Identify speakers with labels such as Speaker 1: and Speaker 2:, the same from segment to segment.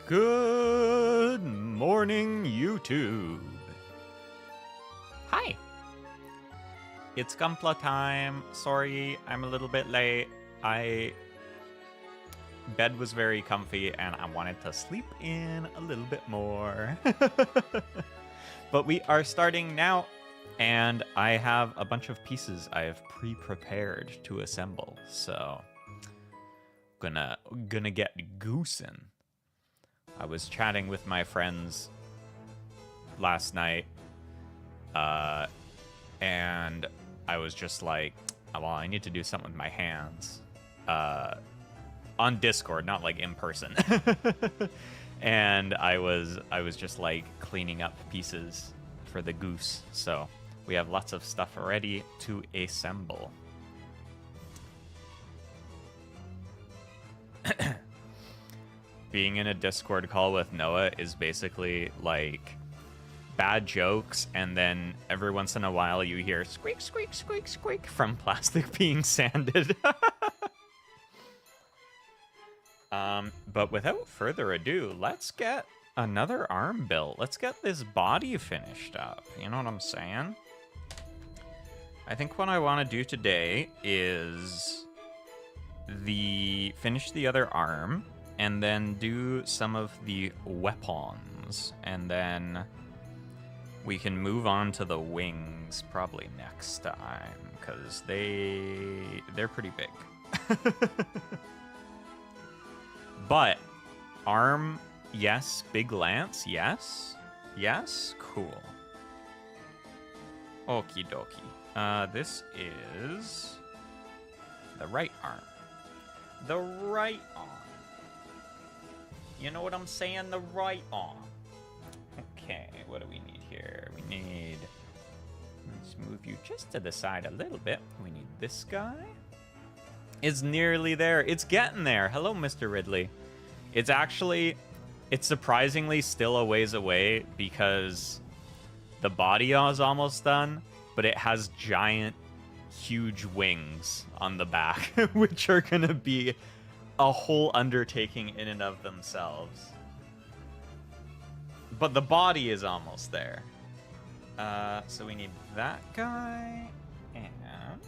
Speaker 1: Good morning, YouTube. Hi. It's Gunpla time. Sorry, I'm a little bit late. Bed was very comfy and I wanted to sleep in a little bit more. But we are starting now, and I have a bunch of pieces I have pre-prepared to assemble. So, gonna get goosing. I was chatting with my friends last night, and I was just like, well, I need to do something with my hands. On Discord, not like in person. And I was just like cleaning up pieces for the goose. So we have lots of stuff ready to assemble. Being in a Discord call with No.A is basically like bad jokes, and then every once in a while you hear squeak, squeak, squeak, squeak from plastic being sanded. But without further ado, let's get another arm built. Let's get this body finished up. You know what I'm saying? I think what I want to do today is finish the other arm, and then do some of the weapons, and then we can move on to the wings probably next time, because they're pretty big. But arm, yes. Big lance, yes. Yes, cool. Okie dokie. This is the right arm. The right arm. You know what I'm saying? The right arm. Okay, what do we need here? We need... Let's move you just to the side a little bit. We need this guy. It's nearly there. It's getting there. Hello, Mr. Ridley. It's surprisingly still a ways away because the body is almost done, but it has giant, huge wings on the back, which are going to be a whole undertaking in and of themselves. But the body is almost there. So we need that guy and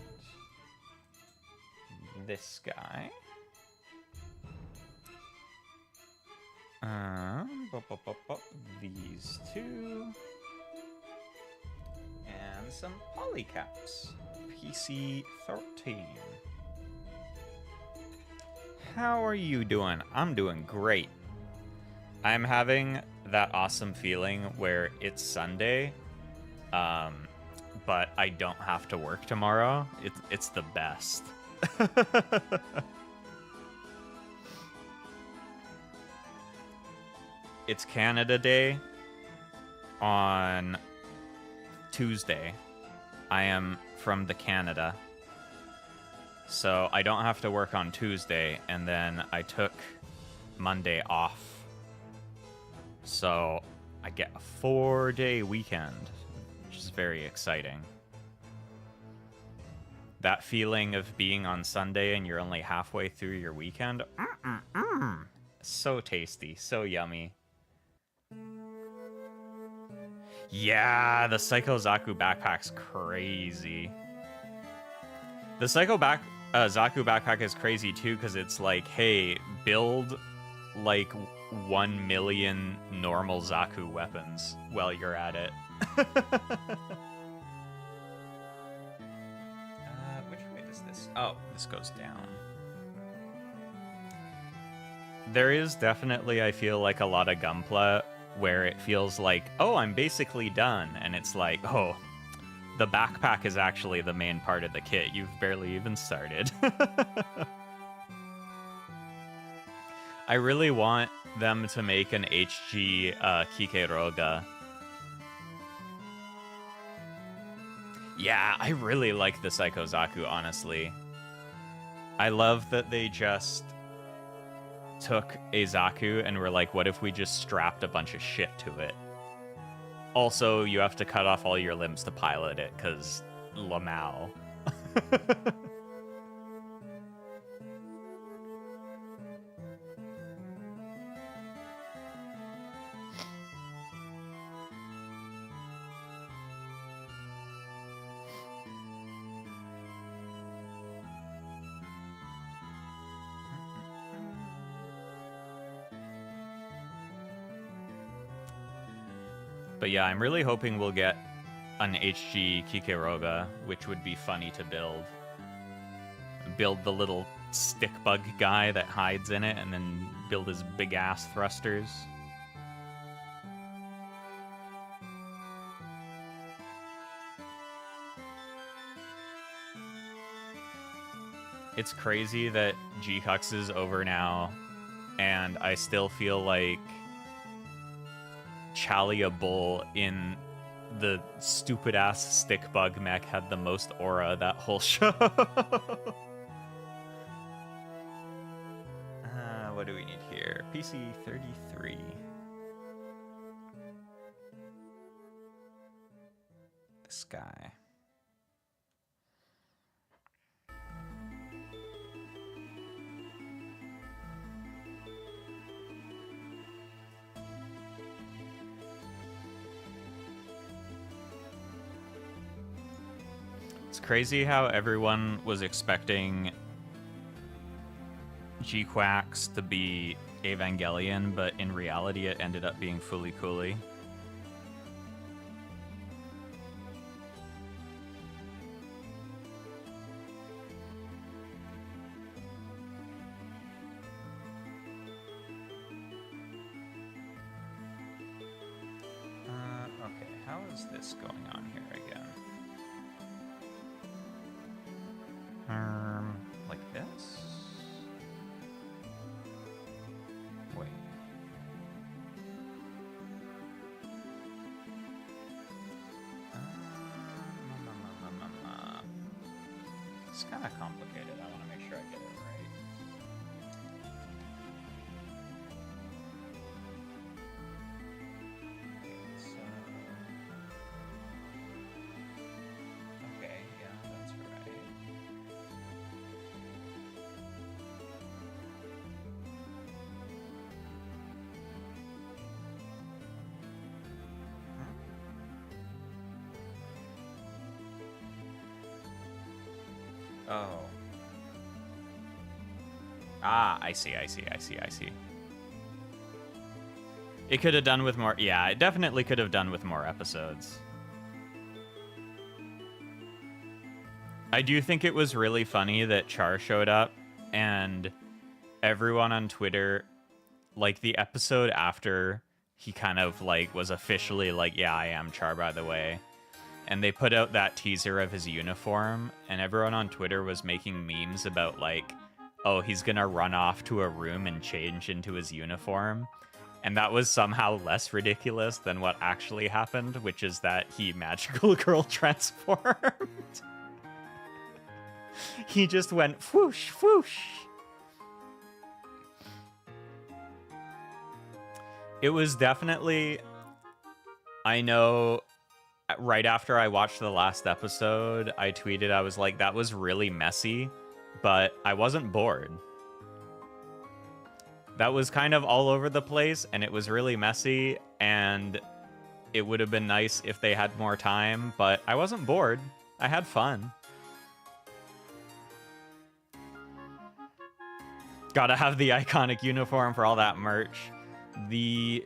Speaker 1: this guy. These two. And some polycaps. PC-13. How are you doing? I'm doing great. I'm having that awesome feeling where it's Sunday, but I don't have to work tomorrow. It's the best. It's Canada Day on Tuesday. I am from the Canada, so I don't have to work on Tuesday, and then I took Monday off. So I get a 4-day weekend, which is very exciting. That feeling of being on Sunday and you're only halfway through your weekend. So tasty, so yummy. Yeah, the Psycho Zaku backpack's crazy. The Psycho Zaku backpack is crazy too, because it's like, hey, build like 1 million normal Zaku weapons while you're at it. Which way does this? Oh, this goes down. There is definitely, I feel like, a lot of Gunpla where it feels like, oh, I'm basically done, and it's like, oh, the backpack is actually the main part of the kit. You've barely even started. I really want them to make an HG Kikeroga. Yeah, I really like the Psycho Zaku, honestly. I love that they just took a Zaku and were like, what if we just strapped a bunch of shit to it? Also, you have to cut off all your limbs to pilot it, because Lamau. But yeah, I'm really hoping we'll get an HG Kikiroga, which would be funny to build. Build the little stick bug guy that hides in it, and then build his big ass thrusters. It's crazy that G-Hux is over now, and I still feel like Chalia Bull in the stupid-ass stick bug mech had the most aura that whole show. What do we need here? PC 33. This guy. It's crazy how everyone was expecting G-Quacks to be Evangelion, but in reality it ended up being Fooly Cooly. Okay, how is this going on here again? Like this? Wait. It's kind of complicated. I want to make sure I get it right. Okay, yeah, that's right. Oh. Ah, I see. It could have done with more. Yeah, it definitely could have done with more episodes. I do think it was really funny that Char showed up and everyone on Twitter, like the episode after he kind of like was officially like, yeah, I am Char, by the way. And they put out that teaser of his uniform, and everyone on Twitter was making memes about, like, oh, he's gonna run off to a room and change into his uniform. And that was somehow less ridiculous than what actually happened, which is that he magical girl transformed. He just went whoosh, whoosh. It was definitely... I know... Right after I watched the last episode, I tweeted, I was like, that was really messy, but I wasn't bored. That was kind of all over the place, and it was really messy, and it would have been nice if they had more time, but I wasn't bored. I had fun. Gotta have the iconic uniform for all that merch. The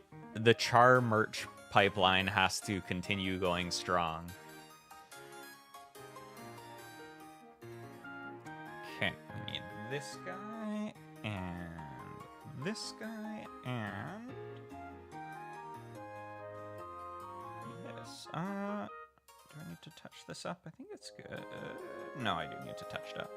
Speaker 1: Char merch pipeline has to continue going strong. Okay, we need this guy, and this guy, and this. Do I need to touch this up? I think it's good. No, I do need to touch it up.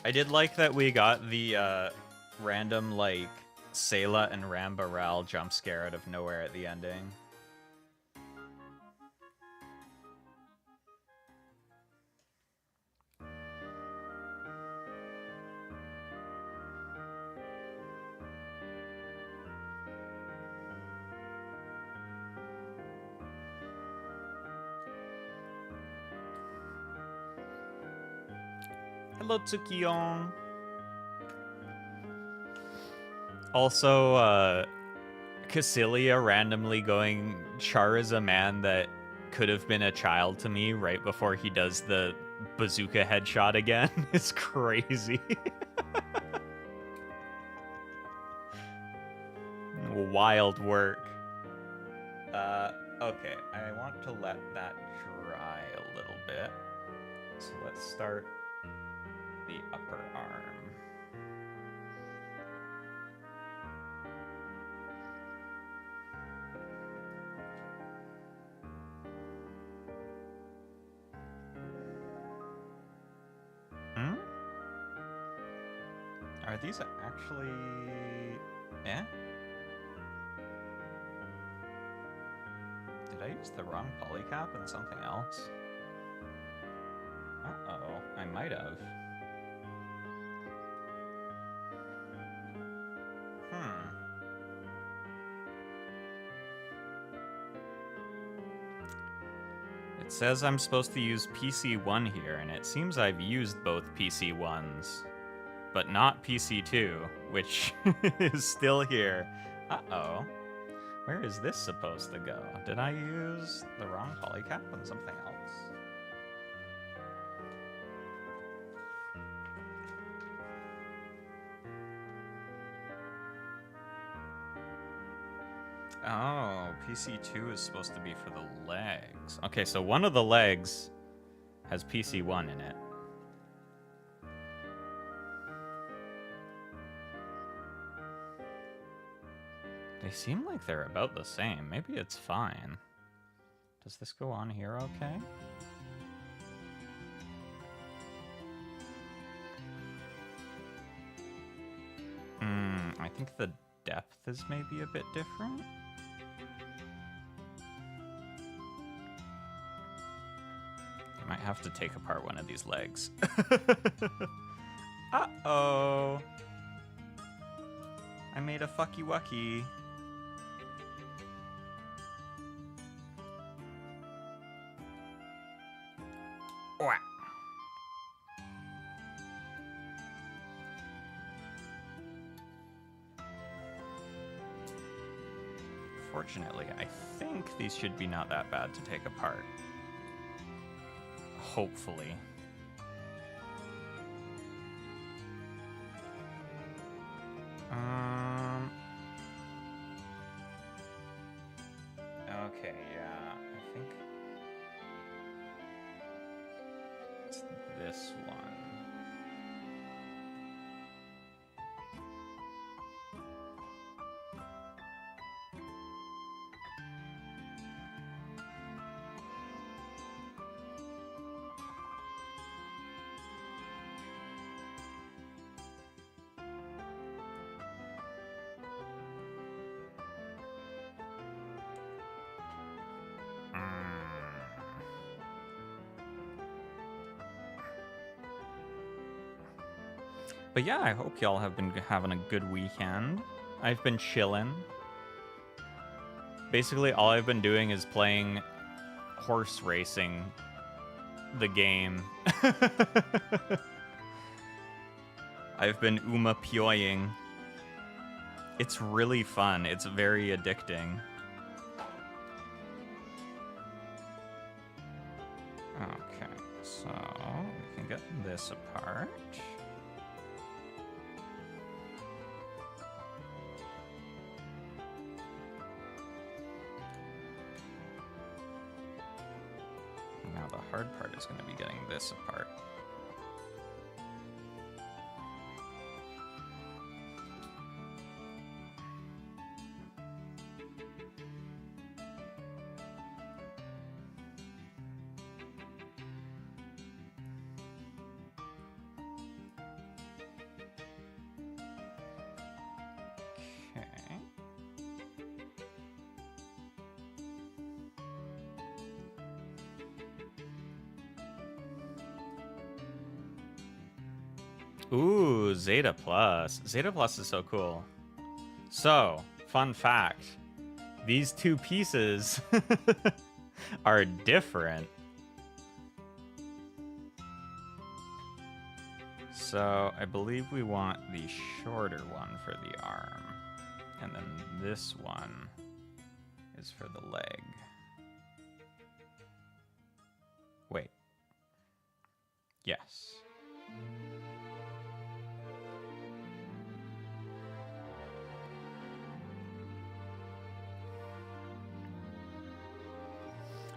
Speaker 1: I did like that we got the random, like, Sayla and Rambaral jump scare out of nowhere at the ending. Hello, Tsukiyon. Also, Cassilia randomly going, Char is a man that could have been a child to me right before he does the bazooka headshot again. It's crazy. Wild work. Okay, I want to let that dry a little bit. So let's start the upper arm. Are these actually... eh? Did I use the wrong polycap and something else? Uh-oh, I might have. It says I'm supposed to use PC1 here, and it seems I've used both PC1s, but not PC2, which is still here. Uh-oh. Where is this supposed to go? Did I use the wrong polycap on something else? Oh, PC2 is supposed to be for the legs. Okay, so one of the legs has PC1 in it. They seem like they're about the same. Maybe it's fine. Does this go on here okay? I think the depth is maybe a bit different. I might have to take apart one of these legs. Uh-oh. I made a fucky wucky. Fortunately, I think these should be not that bad to take apart. Hopefully. Okay, yeah, I think it's this one. But yeah, I hope y'all have been having a good weekend. I've been chilling. Basically, all I've been doing is playing horse racing, the game. I've been pyoing. It's really fun. It's very addicting. Okay, so we can get this apart. Now the hard part is going to be getting this apart. Ooh, Zeta Plus. Zeta Plus is so cool. So, fun fact. These two pieces are different. So, I believe we want the shorter one for the arm. And then this one is for the leg. Wait. Yes.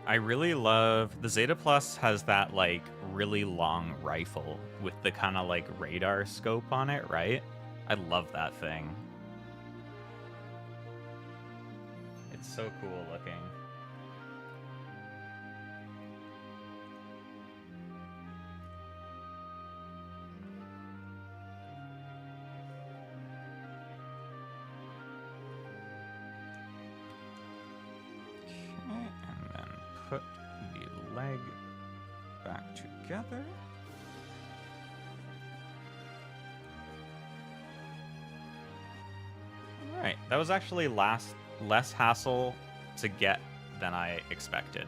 Speaker 1: I really love the Zeta Plus has that like really long rifle with the kind of like radar scope on it, right? I love that thing. It's so cool looking. Okay, and then put the leg back together. All right, that was actually less hassle to get than I expected.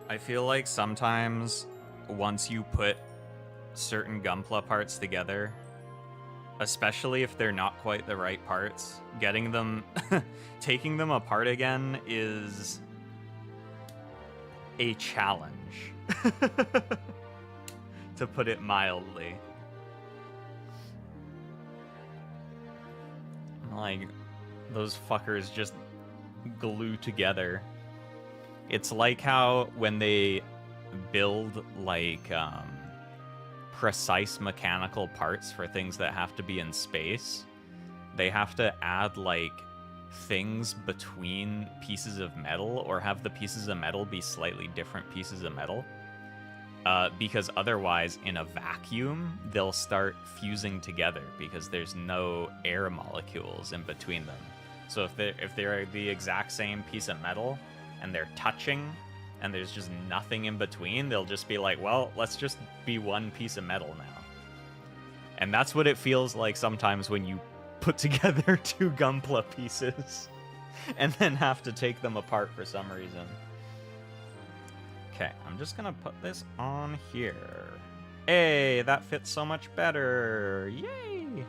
Speaker 1: I feel like sometimes once you put certain Gunpla parts together, especially if they're not quite the right parts, getting them, taking them apart again is a challenge, to put it mildly. Like, those fuckers just glue together. It's like how when they build, like, precise mechanical parts for things that have to be in space, they have to add, like, things between pieces of metal or have the pieces of metal be slightly different pieces of metal. Because otherwise, in a vacuum, they'll start fusing together because there's no air molecules in between them. So if they're the exact same piece of metal and they're touching and there's just nothing in between, they'll just be like, well, let's just be one piece of metal now. And that's what it feels like sometimes when you put together two Gunpla pieces and then have to take them apart for some reason. Okay, I'm just gonna put this on here. Hey, that fits so much better. Yay!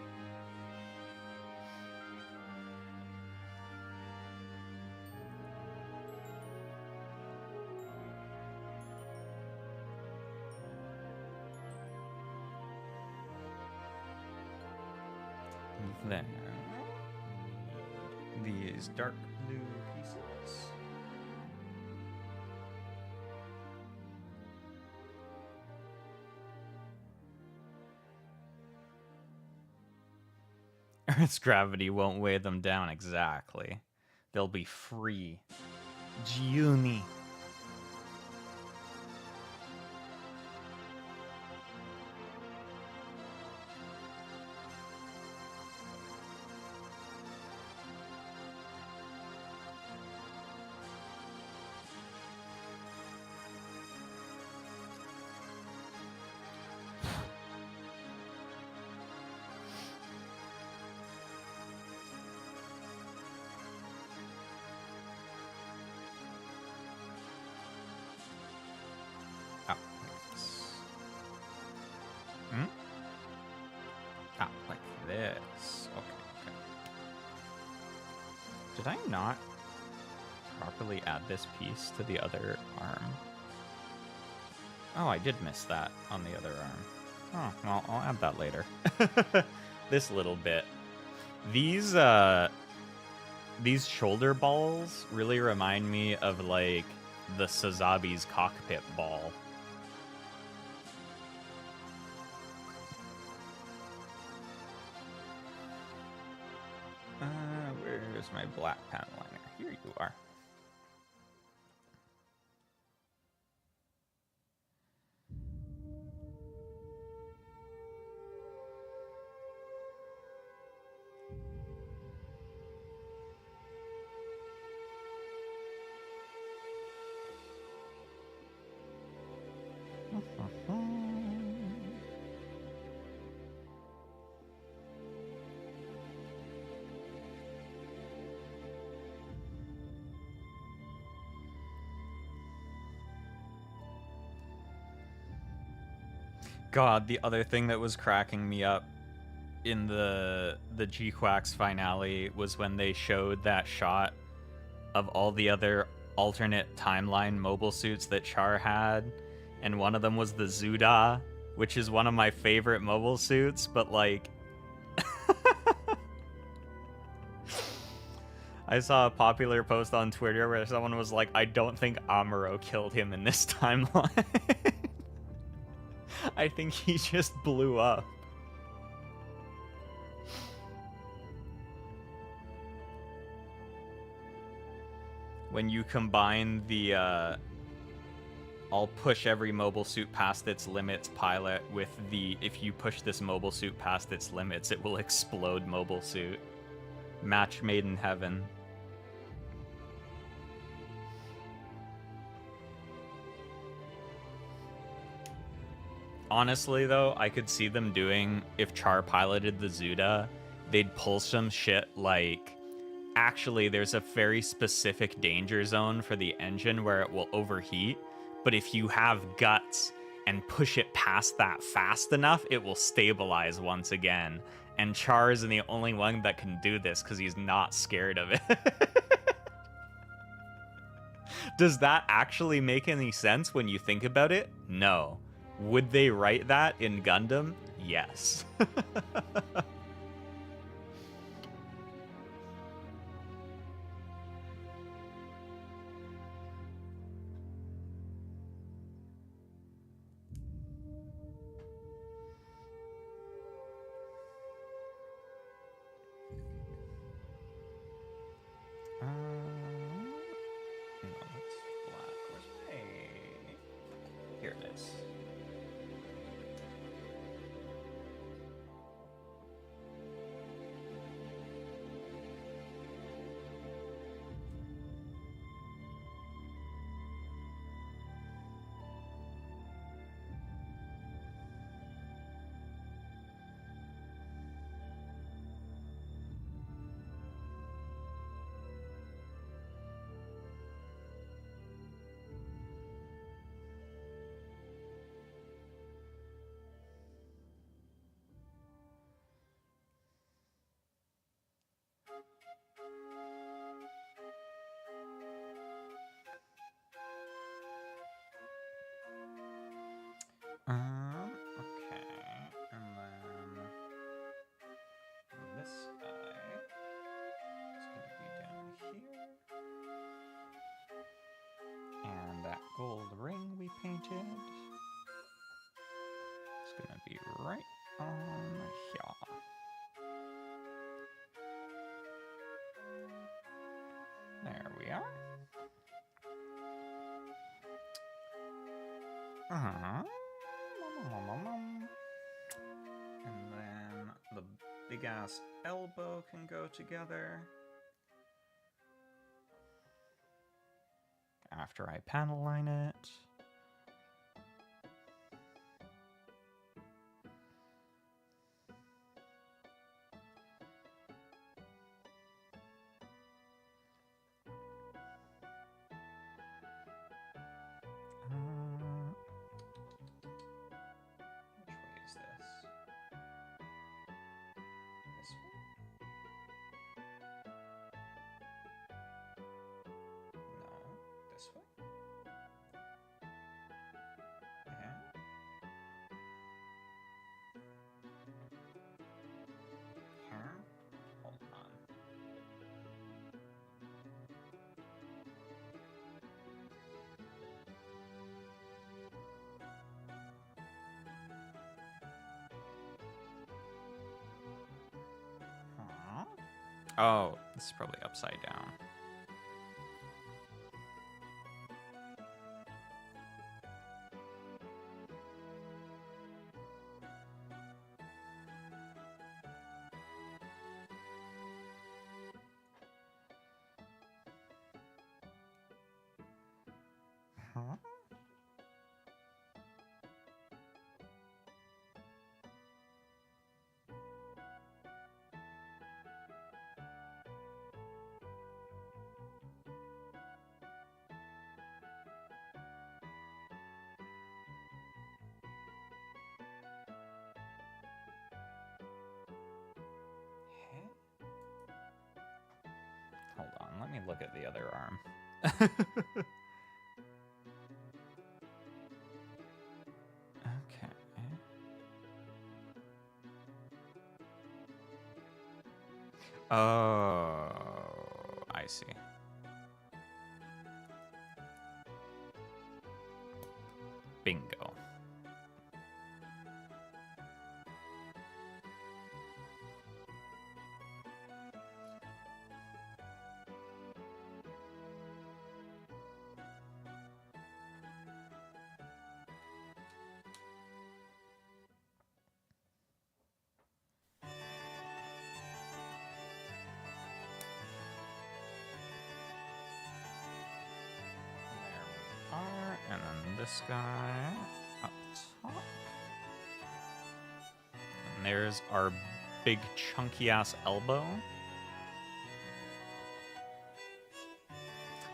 Speaker 1: Then these dark blue pieces. Earth's gravity won't weigh them down exactly. They'll be free. Juni. Did I not properly add this piece to the other arm? Oh, I did miss that on the other arm. Oh, well, I'll add that later. This little bit. These shoulder balls really remind me of, like, the Sazabi's cockpit ball. Where's my black panel liner? Here you are. God, the other thing that was cracking me up in the G-Quacks finale was when they showed that shot of all the other alternate timeline mobile suits that Char had, and one of them was the Zuda, which is one of my favorite mobile suits, but like I saw a popular post on Twitter where someone was like, I don't think Amuro killed him in this timeline. I think he just blew up. When you combine the I'll push every mobile suit past its limits pilot with the if you push this mobile suit past its limits, it will explode mobile suit. Match made in heaven. Honestly, though, I could see them doing, if Char piloted the Zuda, they'd pull some shit like, actually, there's a very specific danger zone for the engine where it will overheat, but if you have guts and push it past that fast enough, it will stabilize once again. And Char is the only one that can do this because he's not scared of it. Does that actually make any sense when you think about it? No. Would they write that in Gundam? Yes. Here it is. Okay, and then this guy is going to be down here, and that gold ring we painted is going to be right on here. There we are. And then the big ass elbow can go together. After I panel line it. Which way is this? This way? No, this way? And here? Hold on. Oh, this is probably upside down. Huh? look at the other arm. Okay. Oh, I see. Bingo. And then this guy up top. And there's our big chunky ass elbow.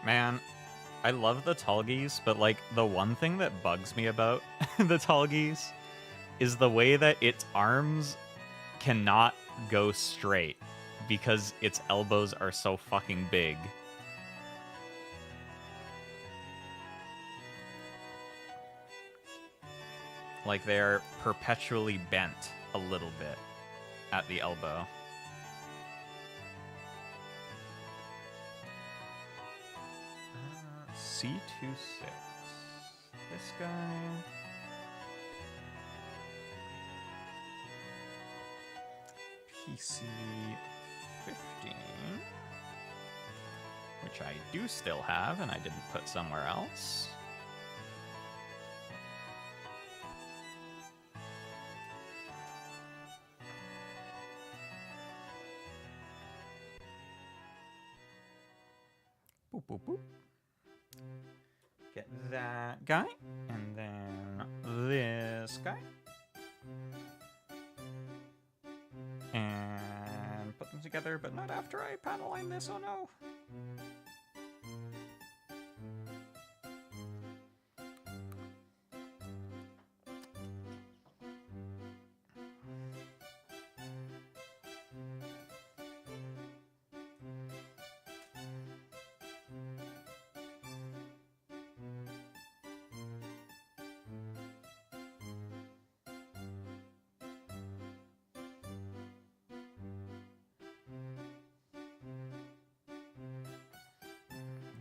Speaker 1: Man, I love the Tallgeese, but like the one thing that bugs me about the Tallgeese is the way that its arms cannot go straight because its elbows are so fucking big. Like they're perpetually bent a little bit at the elbow. C26. This guy. PC15. Which I do still have and I didn't put somewhere else. Boop, boop, boop. Get that guy, and then this guy. And put them together, but not after I panel line this, oh no.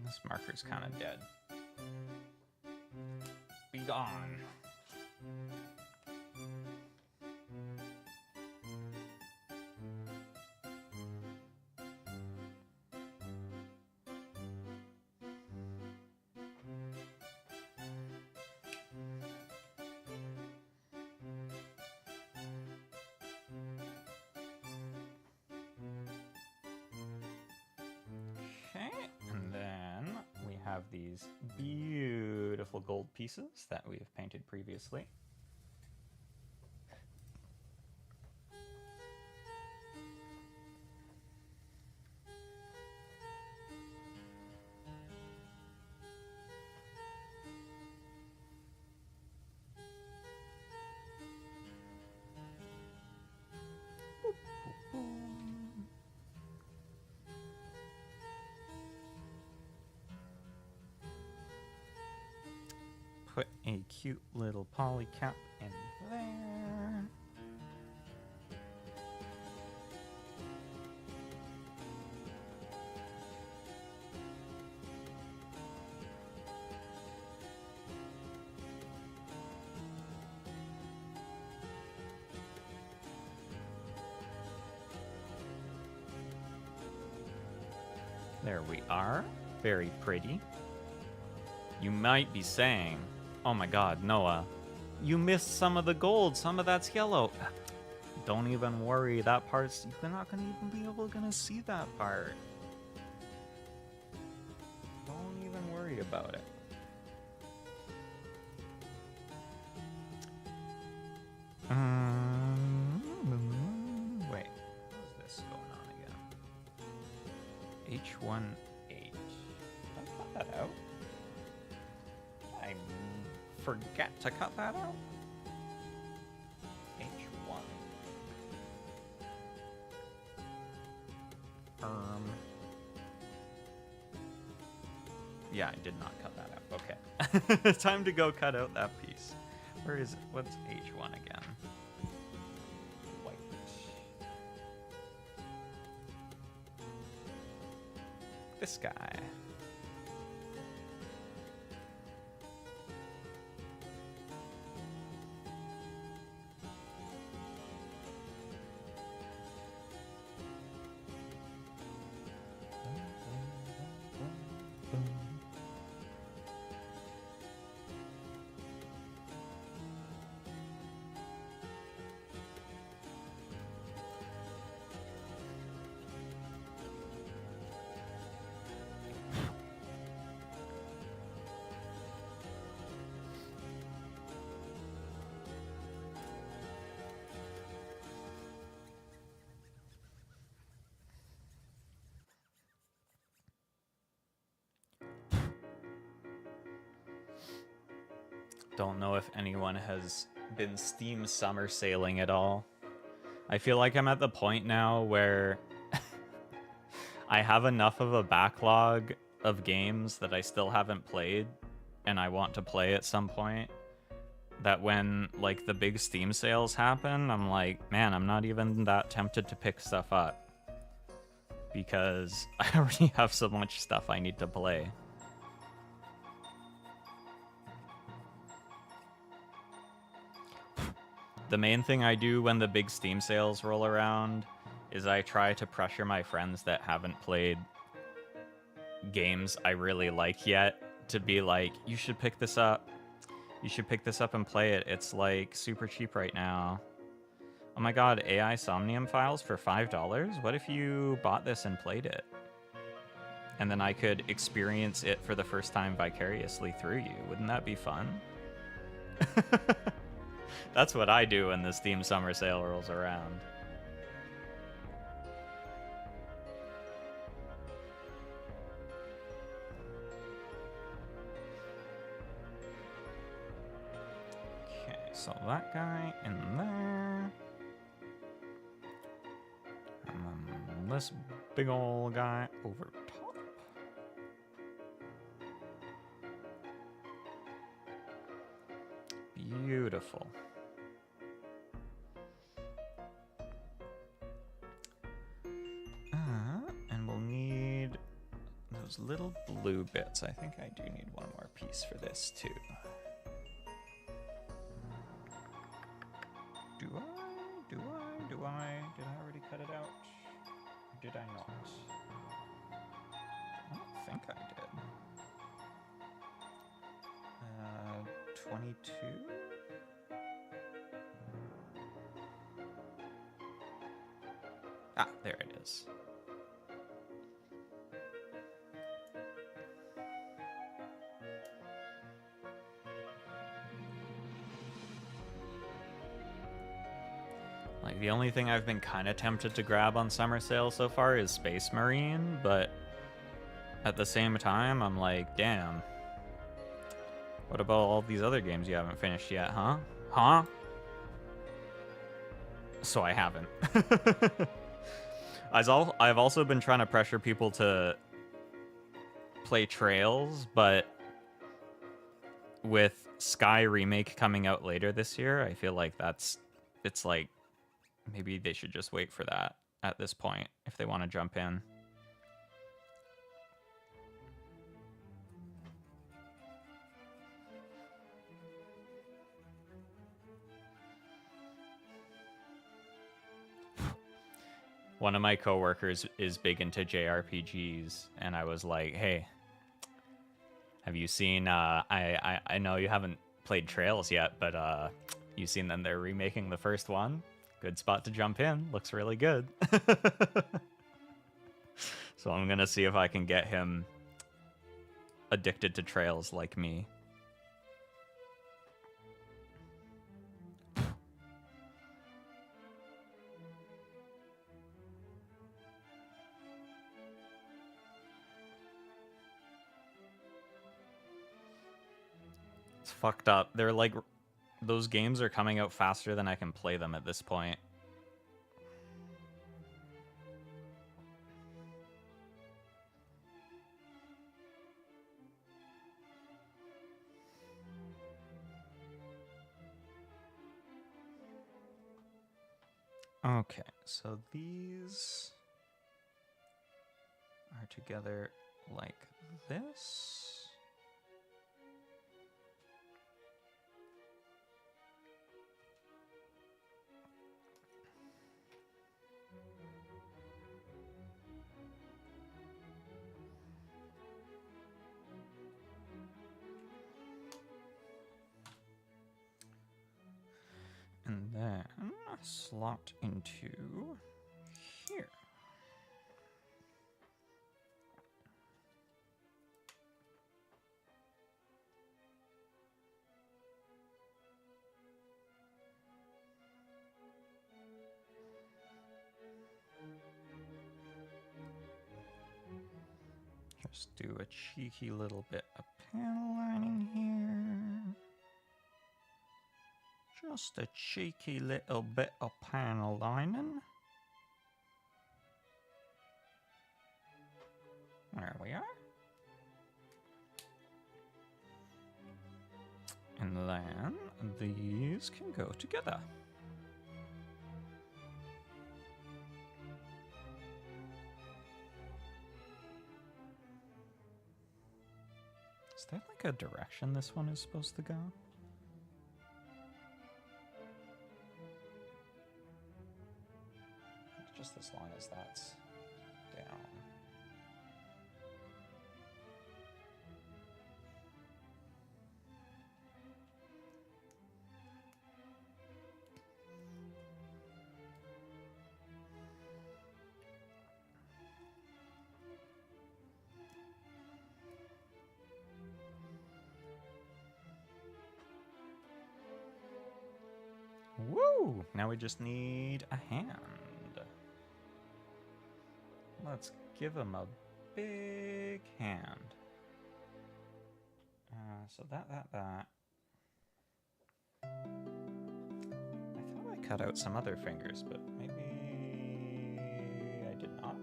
Speaker 1: This marker's kind of dead. Be gone. Have these beautiful gold pieces that we have painted previously. Put a cute little poly cap in there. There we are. Very pretty. You might be saying, oh my god, No.A, you missed some of the gold, some of that's yellow. Don't even worry, that part's, you're not gonna even be able to see that part. Don't even worry about it. Wait, what's this going on again? H1H. Did I cut that out? I forget to cut that out. H1. Yeah, I did not cut that out. Okay. Time to go cut out that piece. Where is it? What's H1 again? White. This guy. Don't know if anyone has been Steam summer sailing at all. I feel like I'm at the point now where I have enough of a backlog of games that I still haven't played and I want to play at some point, that when like the big Steam sales happen, I'm like, man, I'm not even that tempted to pick stuff up because I already have so much stuff I need to play. The main thing I do when the big Steam sales roll around is I try to pressure my friends that haven't played games I really like yet to be like, you should pick this up. You should pick this up and play it. It's like super cheap right now. Oh my god, AI Somnium files for $5? What if you bought this and played it? And then I could experience it for the first time vicariously through you. Wouldn't that be fun? That's what I do when the Steam Summer Sale rolls around. Okay, so that guy in there. And then this big ol' guy over top. Beautiful. And we'll need those little blue bits. I think I do need one more piece for this too. Did I already cut it out? Or did I not? I don't think I did. 22? Ah, there it is. Like, the only thing I've been kind of tempted to grab on Summer Sale so far is Space Marine, but at the same time, I'm like, damn. What about all these other games you haven't finished yet, huh? Huh? So I haven't. I've also been trying to pressure people to play Trails, but with Sky Remake coming out later this year, I feel like it's like, maybe they should just wait for that at this point if they want to jump in. One of my coworkers is big into JRPGs, and I was like, hey, have you seen, I know you haven't played Trails yet, but you've seen them, they're remaking the first one. Good spot to jump in. Looks really good. So I'm gonna see if I can get him addicted to Trails like me. It's fucked up. They're like, those games are coming out faster than I can play them at this point. Okay, so these are together like this. And then slot into here. Just do a cheeky little bit of panel lining here. Just a cheeky little bit of panel lining. There we are. And then these can go together. Is there like a direction this one is supposed to go? Just as long as that's down. Woo! Now we just need a hand. Let's give him a big hand. So that. I thought I cut out some other fingers, but maybe I did not.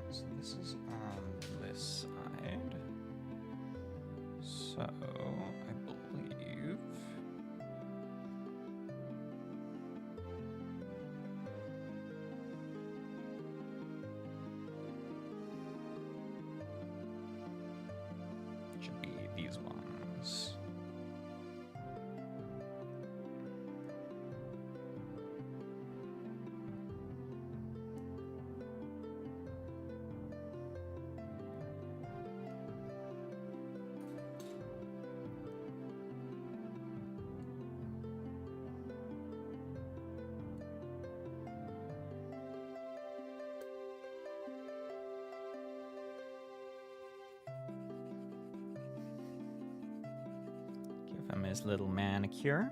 Speaker 1: So this is on this side. So I believe it should be these ones. Give him his little manicure.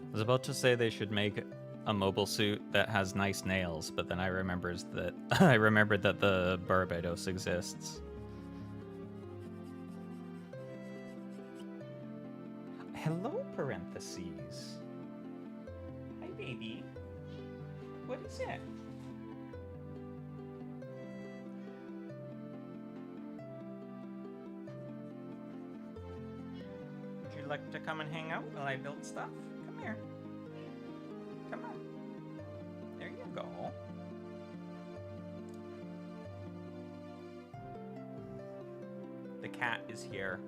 Speaker 1: I was about to say they should make a mobile suit that has nice nails, but then I remembered that the Barbados exists. Hello, parentheses. Hi, baby. What is it? Would you like to come and hang out while I build stuff? Come here. Come on. There you go. The cat is here.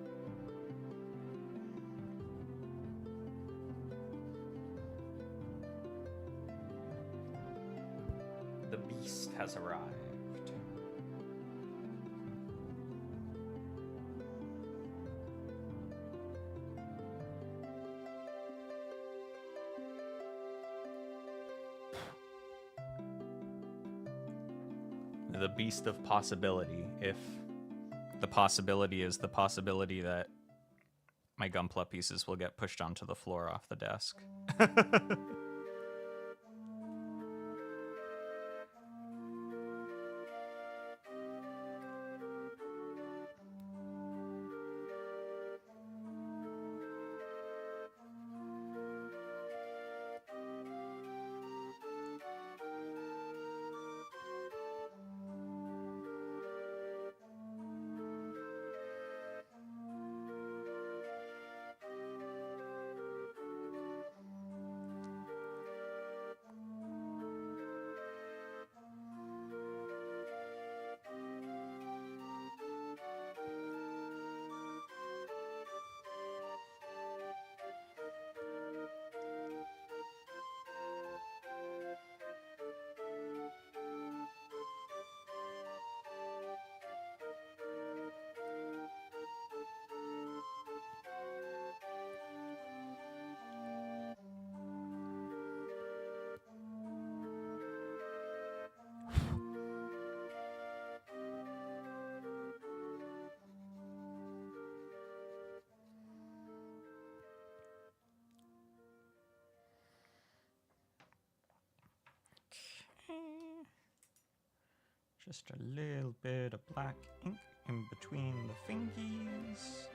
Speaker 1: The beast has arrived. The beast of possibility. If the possibility is the possibility that my Gunpla pieces will get pushed onto the floor off the desk. Just a little bit of black ink in between the fingies.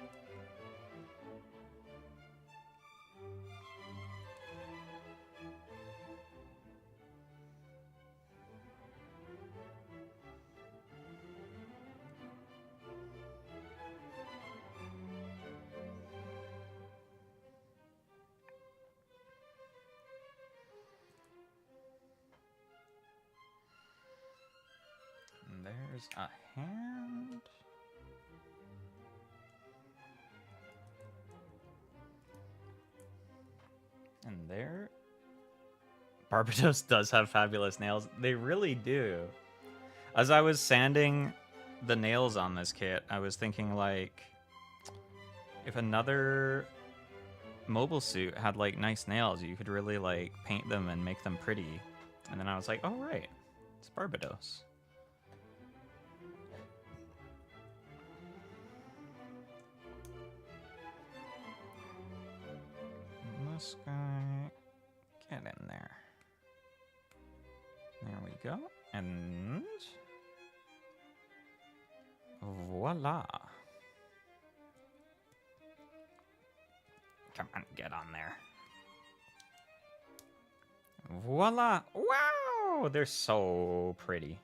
Speaker 1: There's a hand. And there. Barbados does have fabulous nails. They really do. As I was sanding the nails on this kit, I was thinking, like, if another mobile suit had, like, nice nails, you could really, like, paint them and make them pretty. And then I was like, oh, right. It's Barbados. This guy, get in there. There we go. And voila. Come on, get on there. Voila. Wow, they're so pretty.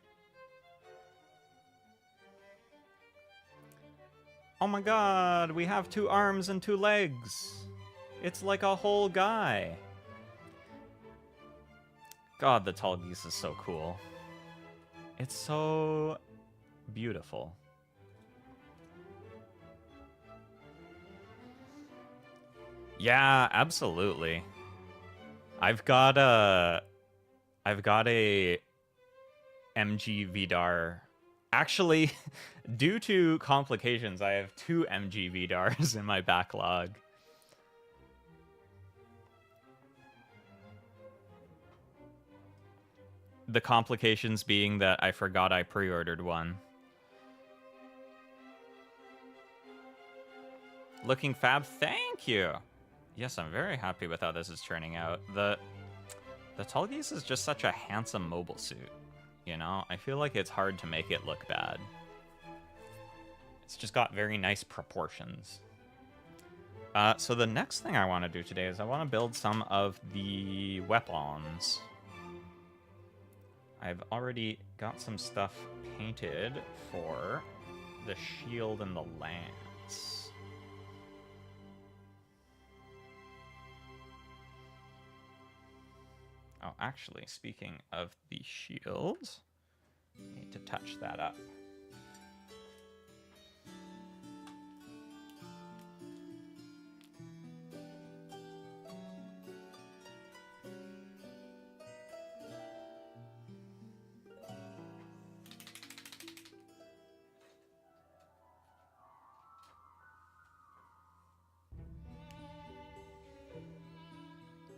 Speaker 1: Oh my god, we have 2 arms and 2 legs. It's like a whole guy. God, the Tallgeese is so cool. It's so beautiful. Yeah, absolutely. I've got a MG Vidar. Actually, due to complications, I have 2 MG Vidars in my backlog. The complications being that I forgot I pre-ordered one. Looking fab, thank you! Yes, I'm very happy with how this is turning out. The Tallgeese is just such a handsome mobile suit, you know? I feel like it's hard to make it look bad. It's just got very nice proportions. So the next thing I want to do today is I want to build some of the weapons. I've already got some stuff painted for the shield and the lance. Oh, actually, speaking of the shield, I need to touch that up.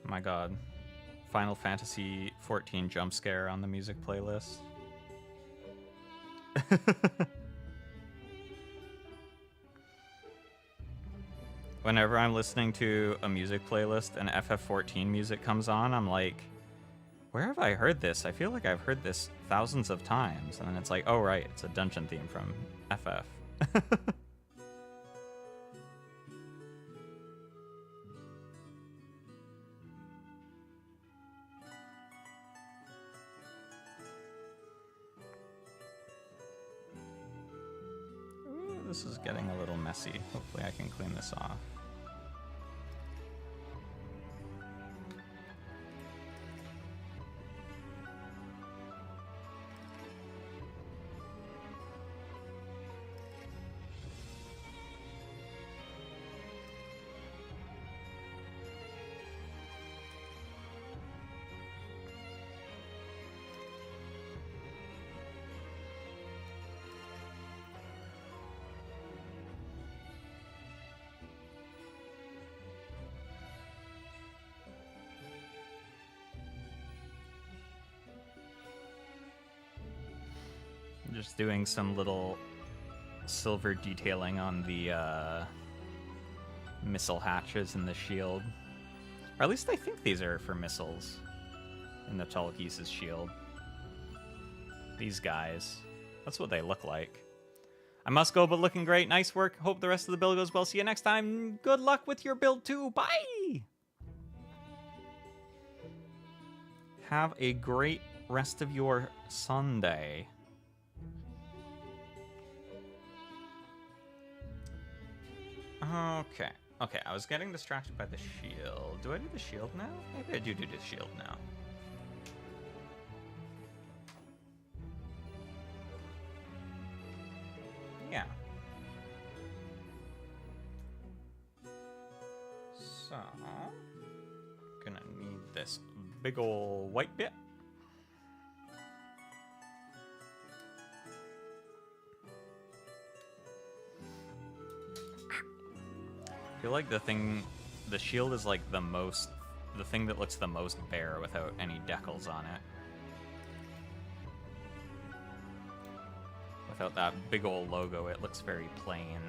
Speaker 1: My god. Final Fantasy 14 jump scare on the music playlist. whenever I'm listening to a music playlist and FF14 music comes on, I'm like, where have I heard this? I feel like I've heard this thousands of times. And then it's like, oh, right, it's a dungeon theme from FF. Ooh, this is getting a little messy. Hopefully I can clean this off. Just doing some little silver detailing on the missile hatches in the shield. Or at least I think these are for missiles in the Tallgeese's shield. These guys. That's what they look like. I must go, but looking great. Nice work. Hope the rest of the build goes well. See you next time. Good luck with your build too. Bye! Have a great rest of your Sunday. Okay. Okay, I was getting distracted by the shield. Do I do the shield now? Maybe I do the shield now. Yeah. So, gonna need this big ol' white bit. I feel like the shield is like the thing that looks the most bare without any decals on it. Without that big old logo, it looks very plain.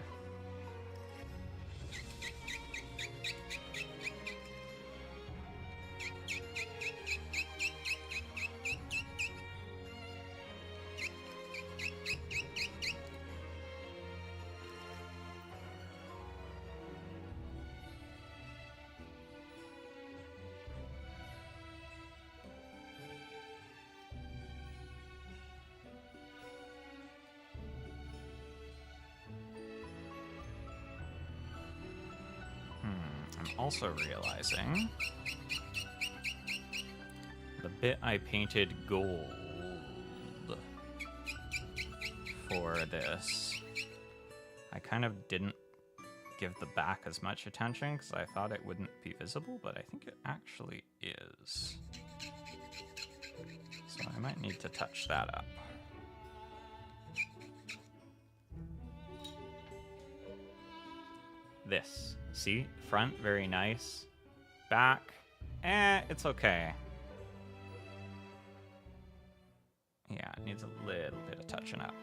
Speaker 1: Also realizing the bit I painted gold for this, I kind of didn't give the back as much attention because I thought it wouldn't be visible, but I think it actually is. So I might need to touch that up. This. See? Front, very nice. Back, it's okay. Yeah, it needs a little bit of touching up.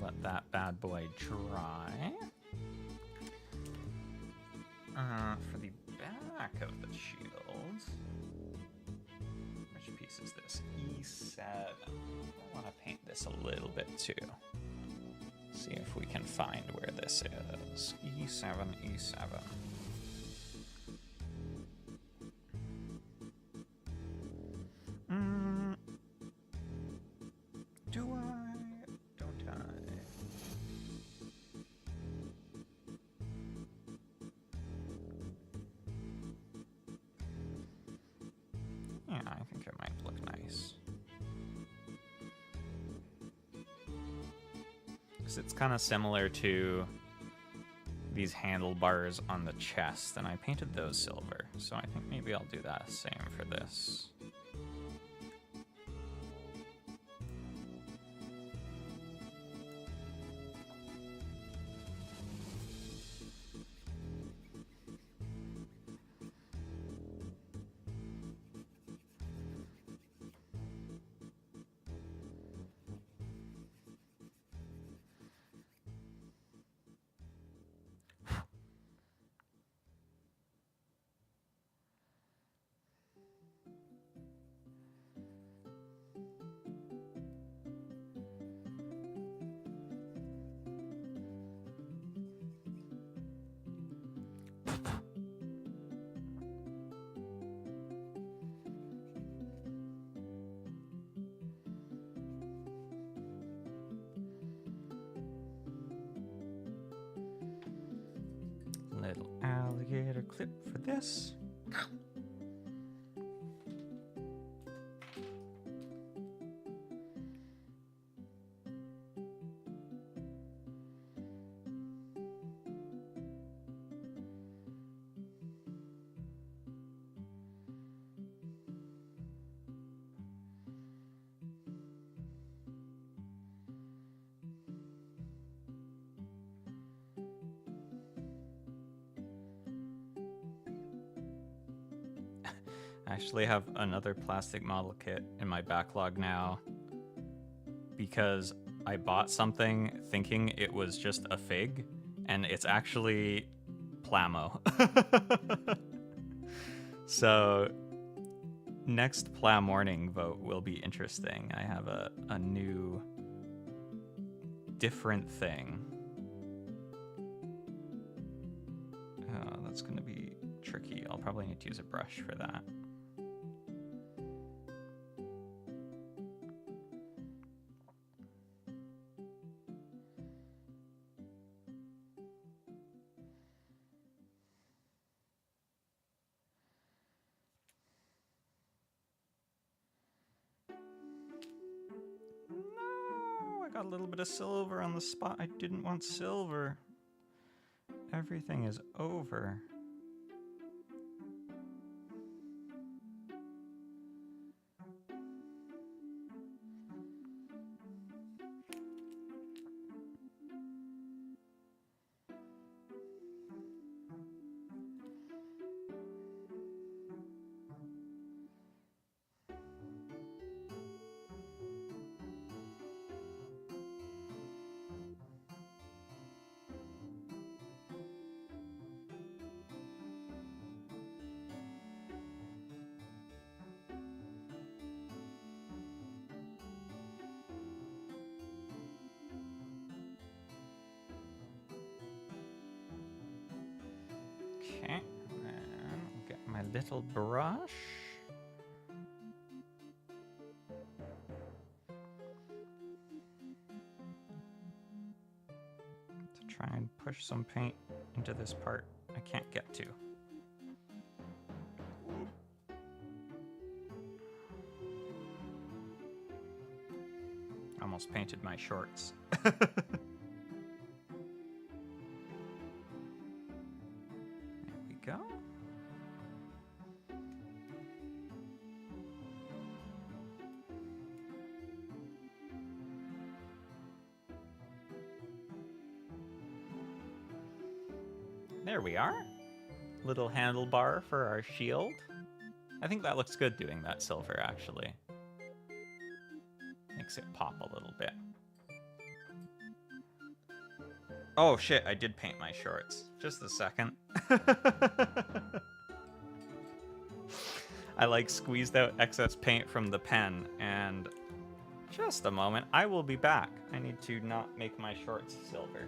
Speaker 1: Let that bad boy dry. For the back of the shield. Which piece is this? E7. I want to paint this a little bit too. See if we can find where this is. E7, E7. Do I? Don't I? Yeah, I think it might look nice. Because it's kind of similar to these handlebars on the chest, and I painted those silver, so I think maybe I'll do that same for this. Little alligator clip for this. I actually have another plastic model kit in my backlog now because I bought something thinking it was just a fig, and it's actually Plamo. So next PlaMorning vote will be interesting. I have a new different thing. Oh, that's gonna be tricky. I'll probably need to use a brush for that. Got a little bit of silver on the spot. I didn't want silver. Everything is over. Okay, and then I'll get my little brush. To try and push some paint into this part I can't get to. Almost painted my shorts. Go. There we are. Little handlebar for our shield. I think that looks good doing that silver, actually. Makes it pop a little bit. Oh shit, I did paint my shorts. Just a second. I like squeezed out excess paint from the pen, and just a moment, I will be back. I need to not make my shorts silver.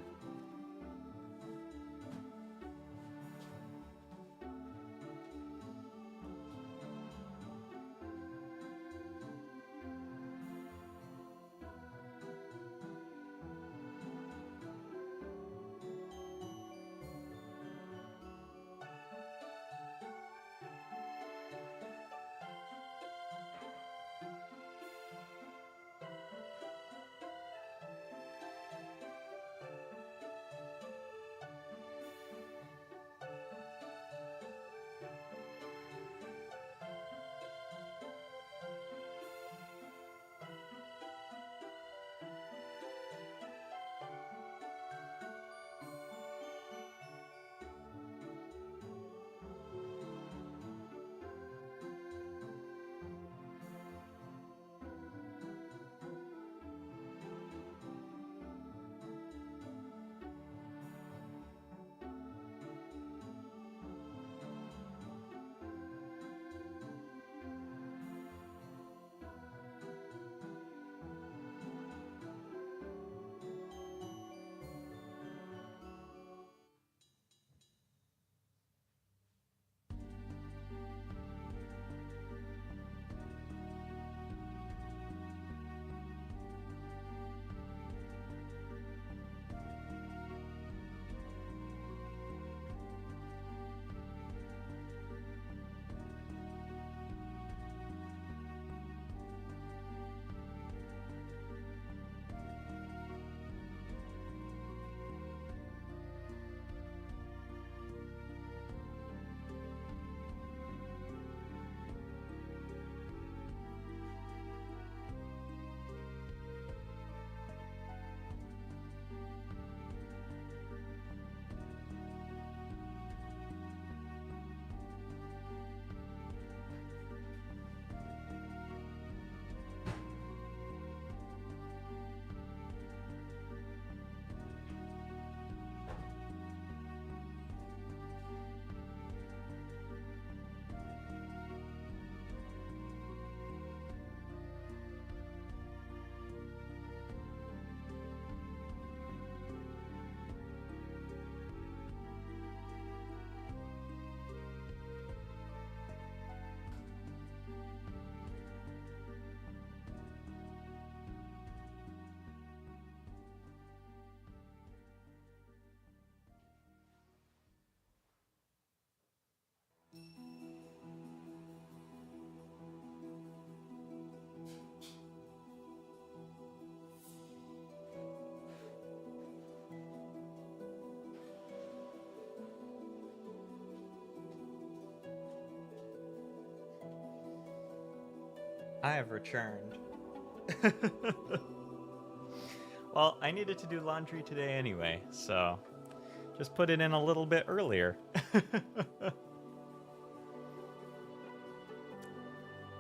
Speaker 1: I have returned. Well, I needed to do laundry today anyway, so just put it in a little bit earlier.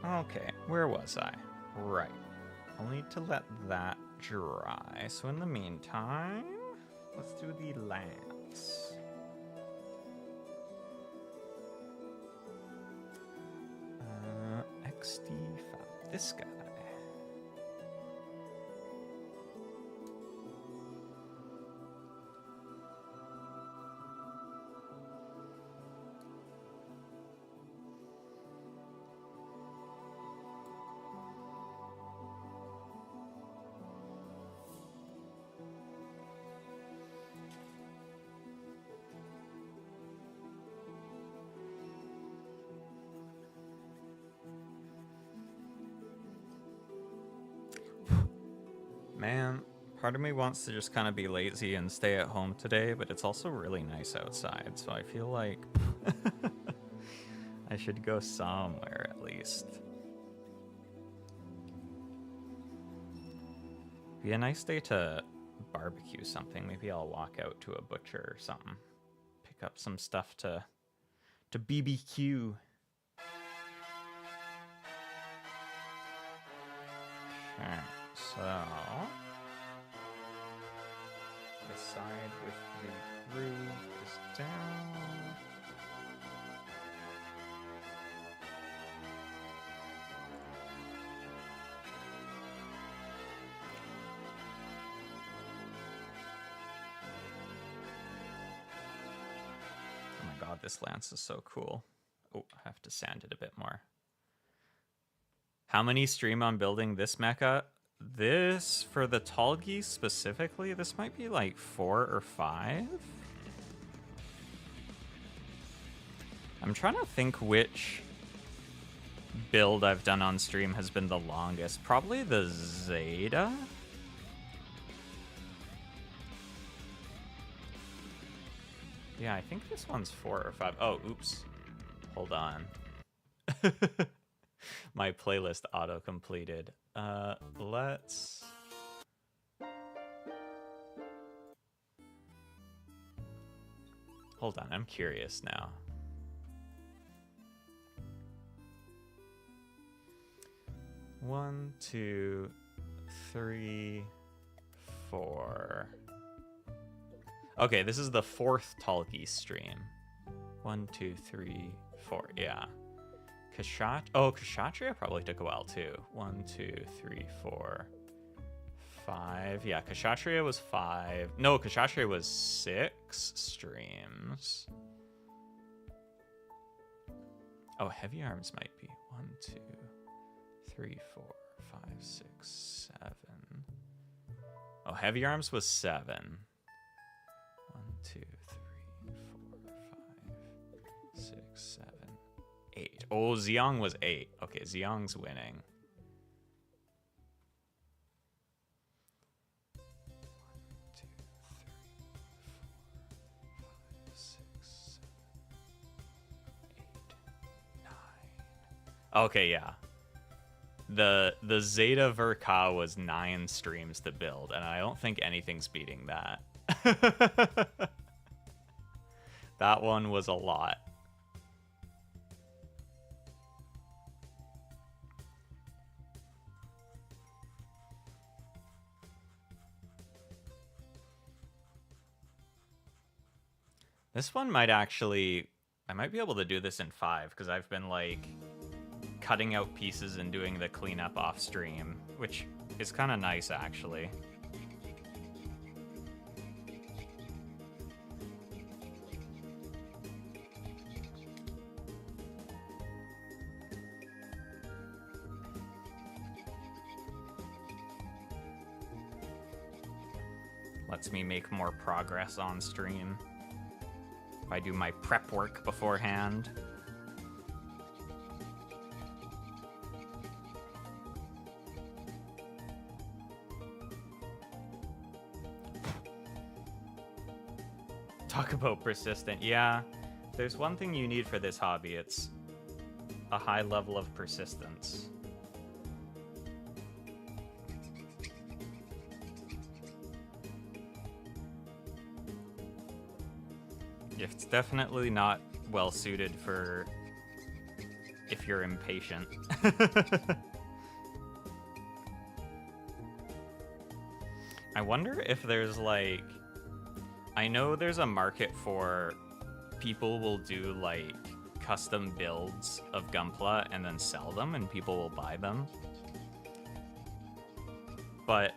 Speaker 1: Okay, where was I? Right. I'll need to let that dry. So in the meantime, let's do the lance. XD5. This guy. Man, part of me wants to just kind of be lazy and stay at home today, but it's also really nice outside, so I feel like I should go somewhere at least. Be a nice day to barbecue something. Maybe I'll walk out to a butcher or something. Pick up some stuff to BBQ. Okay, so the side with the groove is down. this lance is so cool. Oh, I have to sand it a bit more. How many stream on building this mecha? This, for the Tallgeese specifically, this might be like 4 or 5. I'm trying to think which build I've done on stream has been the longest. Probably the Zeta? Yeah, I think this one's 4 or 5. Oh, oops. Hold on. My playlist auto-completed. Let's... Hold on, I'm curious now. One, 2, 3, 4. Okay, this is the 4th Tallgeese stream. 1, 2, 3, 4. Yeah. Kshatriya probably took a while too. 1, 2, 3, 4, 5. Yeah, Kshatriya was 5. No, Kshatriya was 6 streams. Oh, Heavy Arms might be 1, 2, 3, 4, 5, 6, 7. Oh, Heavy Arms was 7. 1, 2, 3, 4, 5, 6, 7, 8. Oh, Xiong was 8. Okay, Xiong's winning. 1, 2, 3, 4, 5, 6, 7, 8, 9. Okay, yeah. The Zeta Verka was 9 streams to build, and I don't think anything's beating that. That one was a lot. This one might actually... I might be able to do this in 5, because I've been, like, cutting out pieces and doing the cleanup off stream, which is kind of nice, actually. Lets me make more progress on stream if I do my prep work beforehand. Talk about persistent. Yeah, there's one thing you need for this hobby. It's a high level of persistence. It's definitely not well suited for if you're impatient. I wonder if there's like... I know there's a market for people will do like custom builds of Gunpla and then sell them and people will buy them. But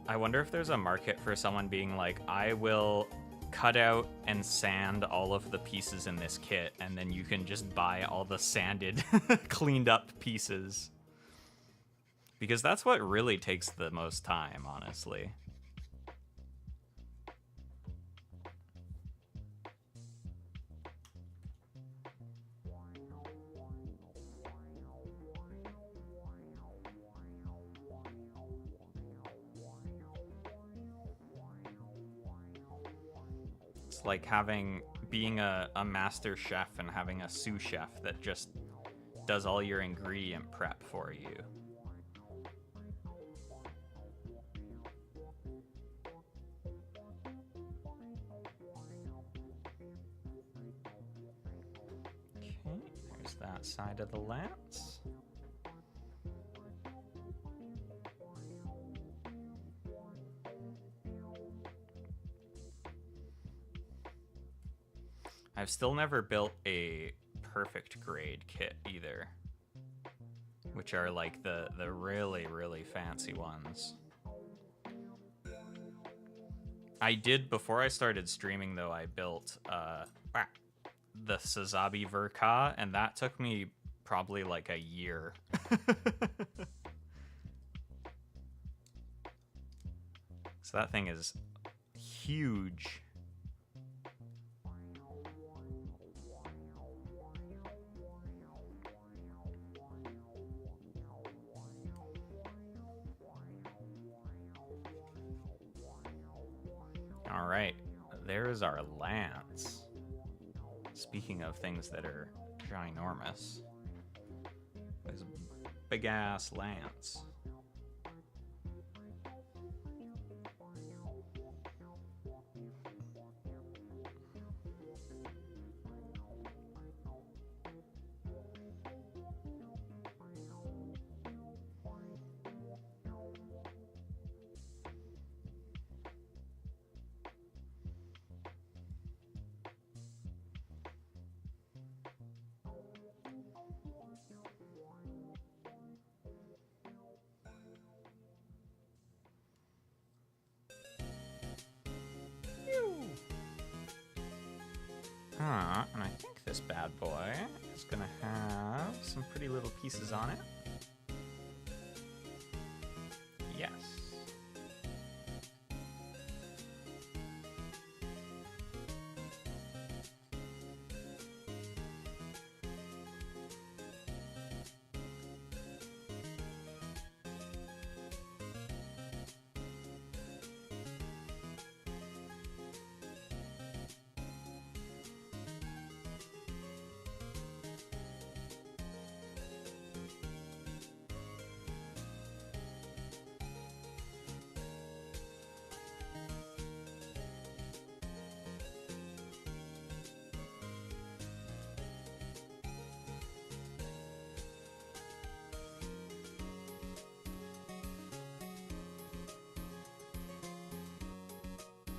Speaker 1: I wonder if there's a market for someone being like, I will cut out and sand all of the pieces in this kit and then you can just buy all the sanded, cleaned up pieces. Because that's what really takes the most time, honestly. Like being a master chef and having a sous chef that just does all your ingredient prep for you. Okay, there's that side of the lance. I've still never built a perfect grade kit either, which are like the really, really fancy ones. I did, before I started streaming though, I built the Sazabi Verka, and that took me probably like a year. So that thing is huge. All right, there is our lance. Speaking of things that are ginormous, there's a big ass lance. And I think this bad boy is gonna have some pretty little pieces on it. Yes.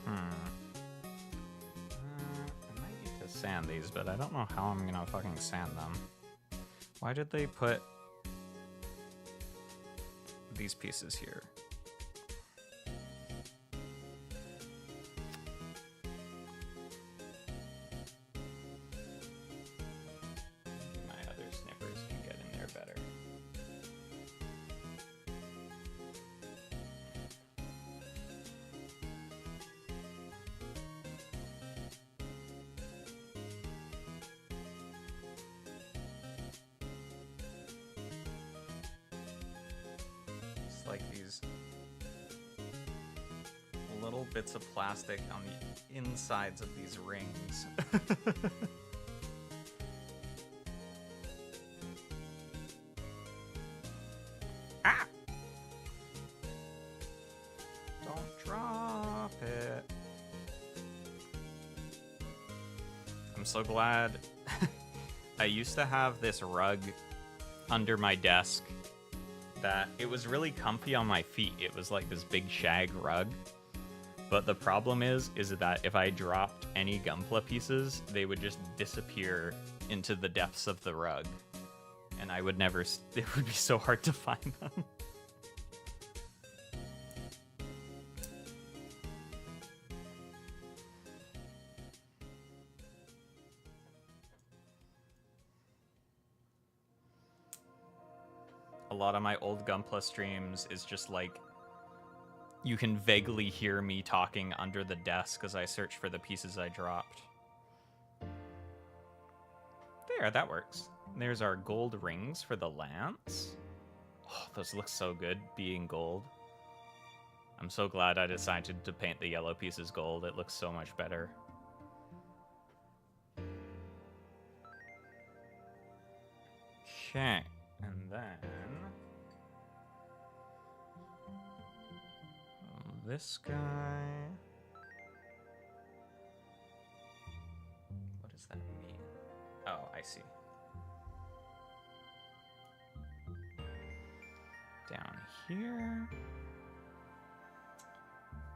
Speaker 1: I might need to sand these, but I don't know how I'm gonna fucking sand them. Why did they put these pieces here? My other snippers can get in there better. Like these little bits of plastic on the insides of these rings. Ah! Don't drop it. I'm so glad. I used to have this rug under my desk that it was really comfy on my feet. It was like this big shag rug. But the problem is that if I dropped any Gunpla pieces, they would just disappear into the depths of the rug. And I would never, it would be so hard to find them. A lot of my old Gunpla streams is just like, you can vaguely hear me talking under the desk as I search for the pieces I dropped. There, that works. There's our gold rings for the lance. Oh, those look so good being gold. I'm so glad I decided to paint the yellow pieces gold. It looks so much better. Okay, and then this guy. What does that mean? Oh, I see. Down here.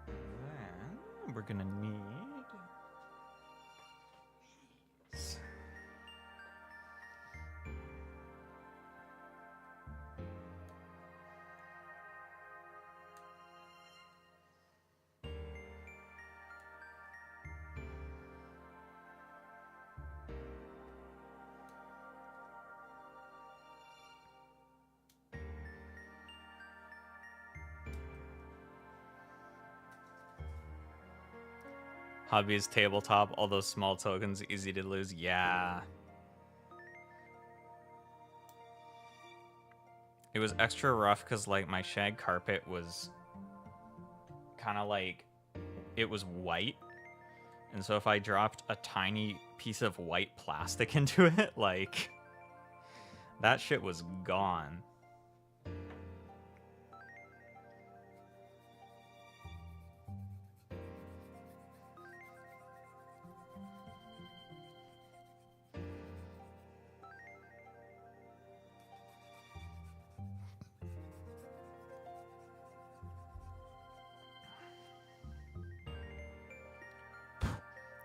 Speaker 1: Then we're gonna need these. Hobby's tabletop, all those small tokens, easy to lose. Yeah. It was extra rough because, like, my shag carpet was kind of like, it was white. And so if I dropped a tiny piece of white plastic into it, like, that shit was gone.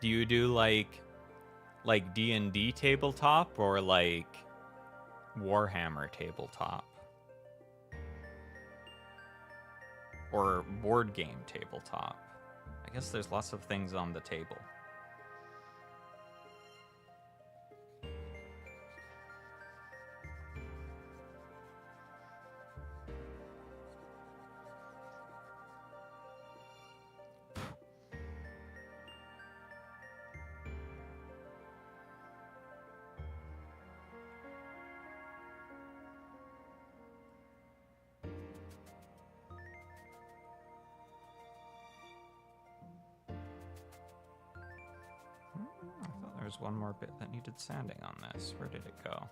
Speaker 1: Do you do like D&D tabletop or like Warhammer tabletop? Or board game tabletop? I guess there's lots of things on the table. There's one more bit that needed sanding on this. Where did it go?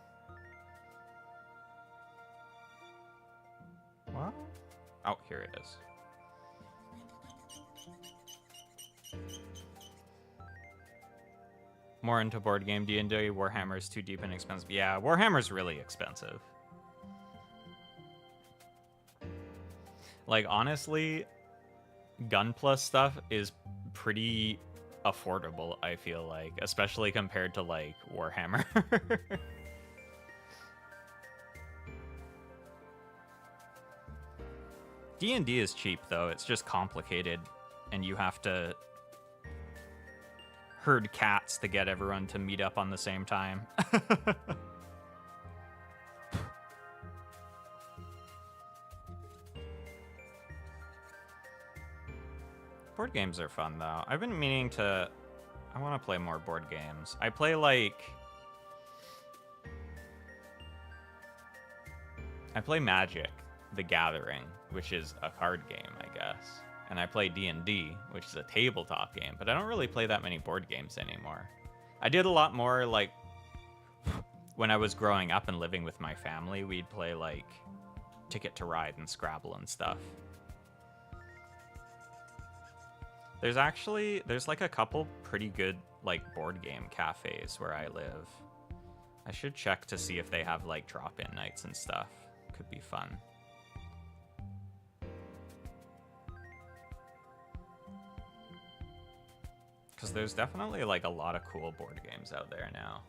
Speaker 1: What? Oh, here it is. More into board game D&D. Warhammer is too deep and expensive. Yeah, Warhammer's really expensive. Like, honestly, Gun Plus stuff is pretty affordable, I feel like, especially compared to, like, Warhammer. D&D is cheap, though. It's just complicated, and you have to herd cats to get everyone to meet up on the same time. Board games are fun, though. I've been meaning to... I want to play more board games. I play, like... I play Magic, the Gathering, which is a card game, I guess. And I play D&D, which is a tabletop game. But I don't really play that many board games anymore. I did a lot more, like... When I was growing up and living with my family, we'd play, like, Ticket to Ride and Scrabble and stuff. There's like a couple pretty good, like, board game cafes where I live. I should check to see if they have, like, drop-in nights and stuff. Could be fun. Because there's definitely, like, a lot of cool board games out there now.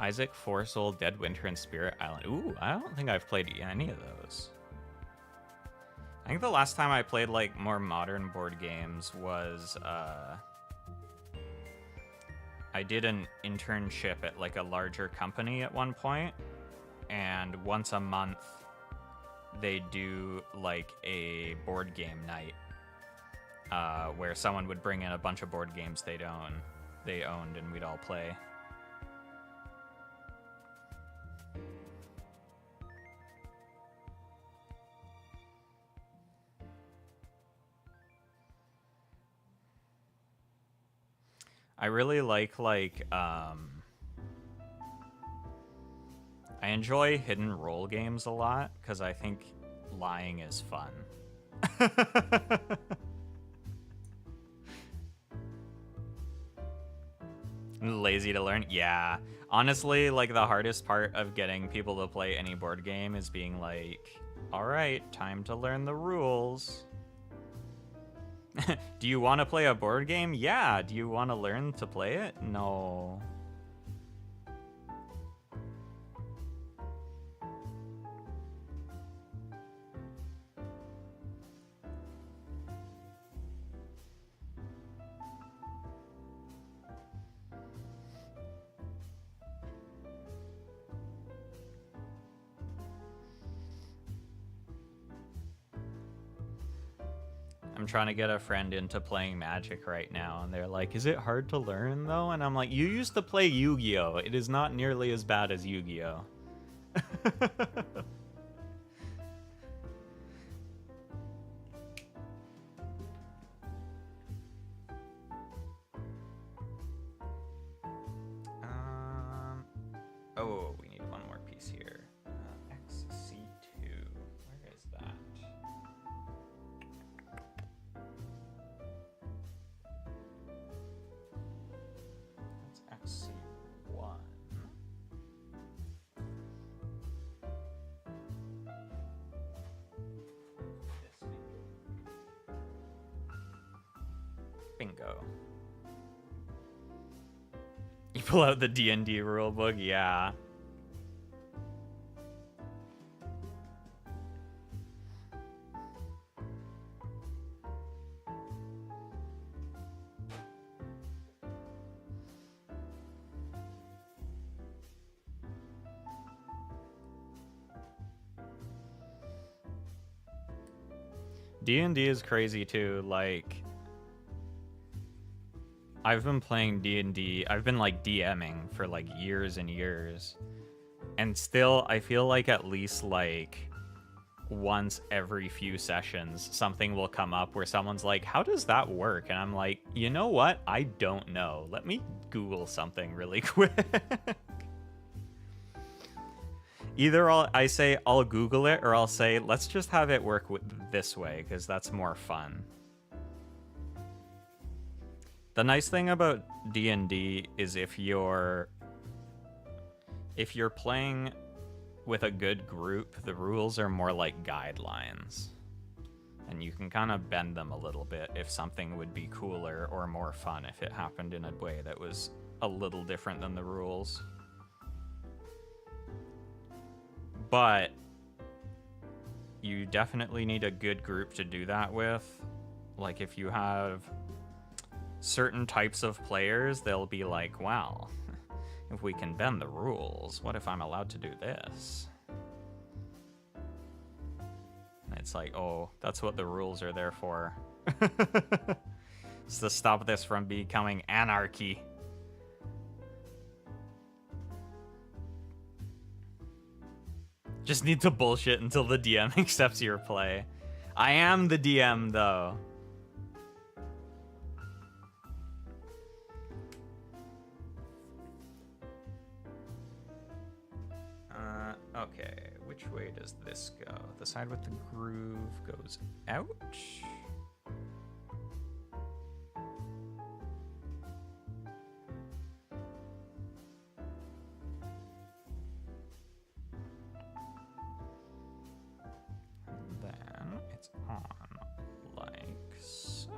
Speaker 1: Isaac, Four Soul, Dead Winter, and Spirit Island. Ooh, I don't think I've played any of those. I think the last time I played, like, more modern board games was, I did an internship at, like, a larger company at one point, and once a month, they do, like, a board game night, where someone would bring in a bunch of board games they owned, and we'd all play. I really like, I enjoy hidden role games a lot, because I think lying is fun. Lazy to learn? Yeah. Honestly, like, the hardest part of getting people to play any board game is being like, alright, time to learn the rules. Do you want to play a board game? Yeah. Do you want to learn to play it? No. I'm trying to get a friend into playing Magic right now, and they're like, is it hard to learn, though? And I'm like, you used to play Yu-Gi-Oh! It is not nearly as bad as Yu-Gi-Oh! Oh, we need one more piece here. XC2. Where is that? That's XC1. This bingo. You pull out the D&D rulebook, yeah. D&D is crazy too, like I've been playing D&D, I've been like DMing for like years and years, and still I feel like at least like once every few sessions something will come up where someone's like, how does that work? And I'm like, you know what, I don't know, let me Google something really quick. Either I say I'll Google it, or I'll say let's just have it work this way because that's more fun. The nice thing about D&D is if you're playing with a good group, the rules are more like guidelines, and you can kind of bend them a little bit if something would be cooler or more fun if it happened in a way that was a little different than the rules. But you definitely need a good group to do that with. Like if you have certain types of players, they'll be like, wow, if we can bend the rules, what if I'm allowed to do this? And it's like, oh, that's what the rules are there for. It's to stop this from becoming anarchy. Just need to bullshit until the DM accepts your play. I am the DM, though. Okay, which way does this go? The side with the groove goes out. Then it's on like so.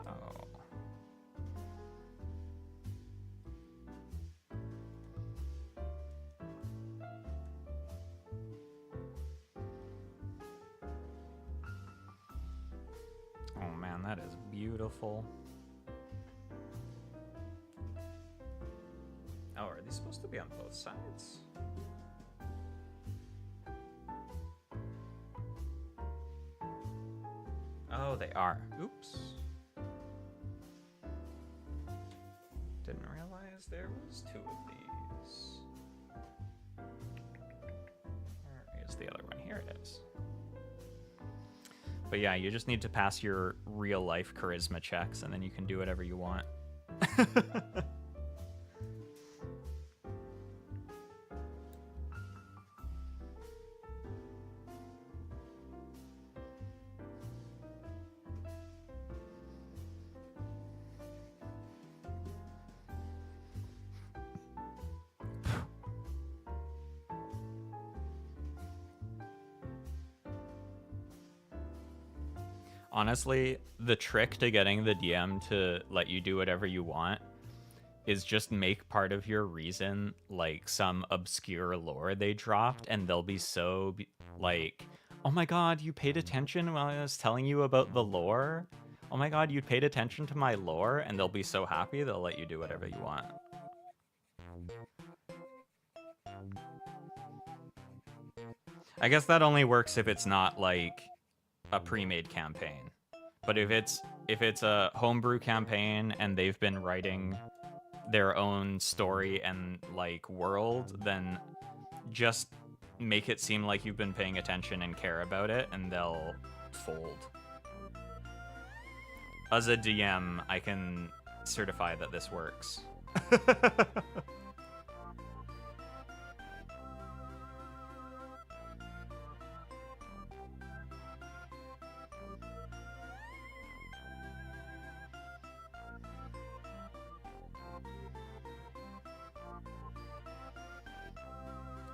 Speaker 1: Oh man, that is beautiful. Oh, are these supposed to be on both sides? Oh, they are. Oops. Didn't realize there was two of these. Where is the other one? Here it is. But yeah, you just need to pass your real life charisma checks and then you can do whatever you want. Honestly, the trick to getting the DM to let you do whatever you want is just make part of your reason like some obscure lore they dropped, and they'll be so like, oh my god, you paid attention while I was telling you about the lore? Oh my god, you paid attention to my lore? And they'll be so happy they'll let you do whatever you want. I guess that only works if it's not like a pre-made campaign. But if it's a homebrew campaign and they've been writing their own story and like world, then just make it seem like you've been paying attention and care about it, and they'll fold. As a DM, I can certify that this works.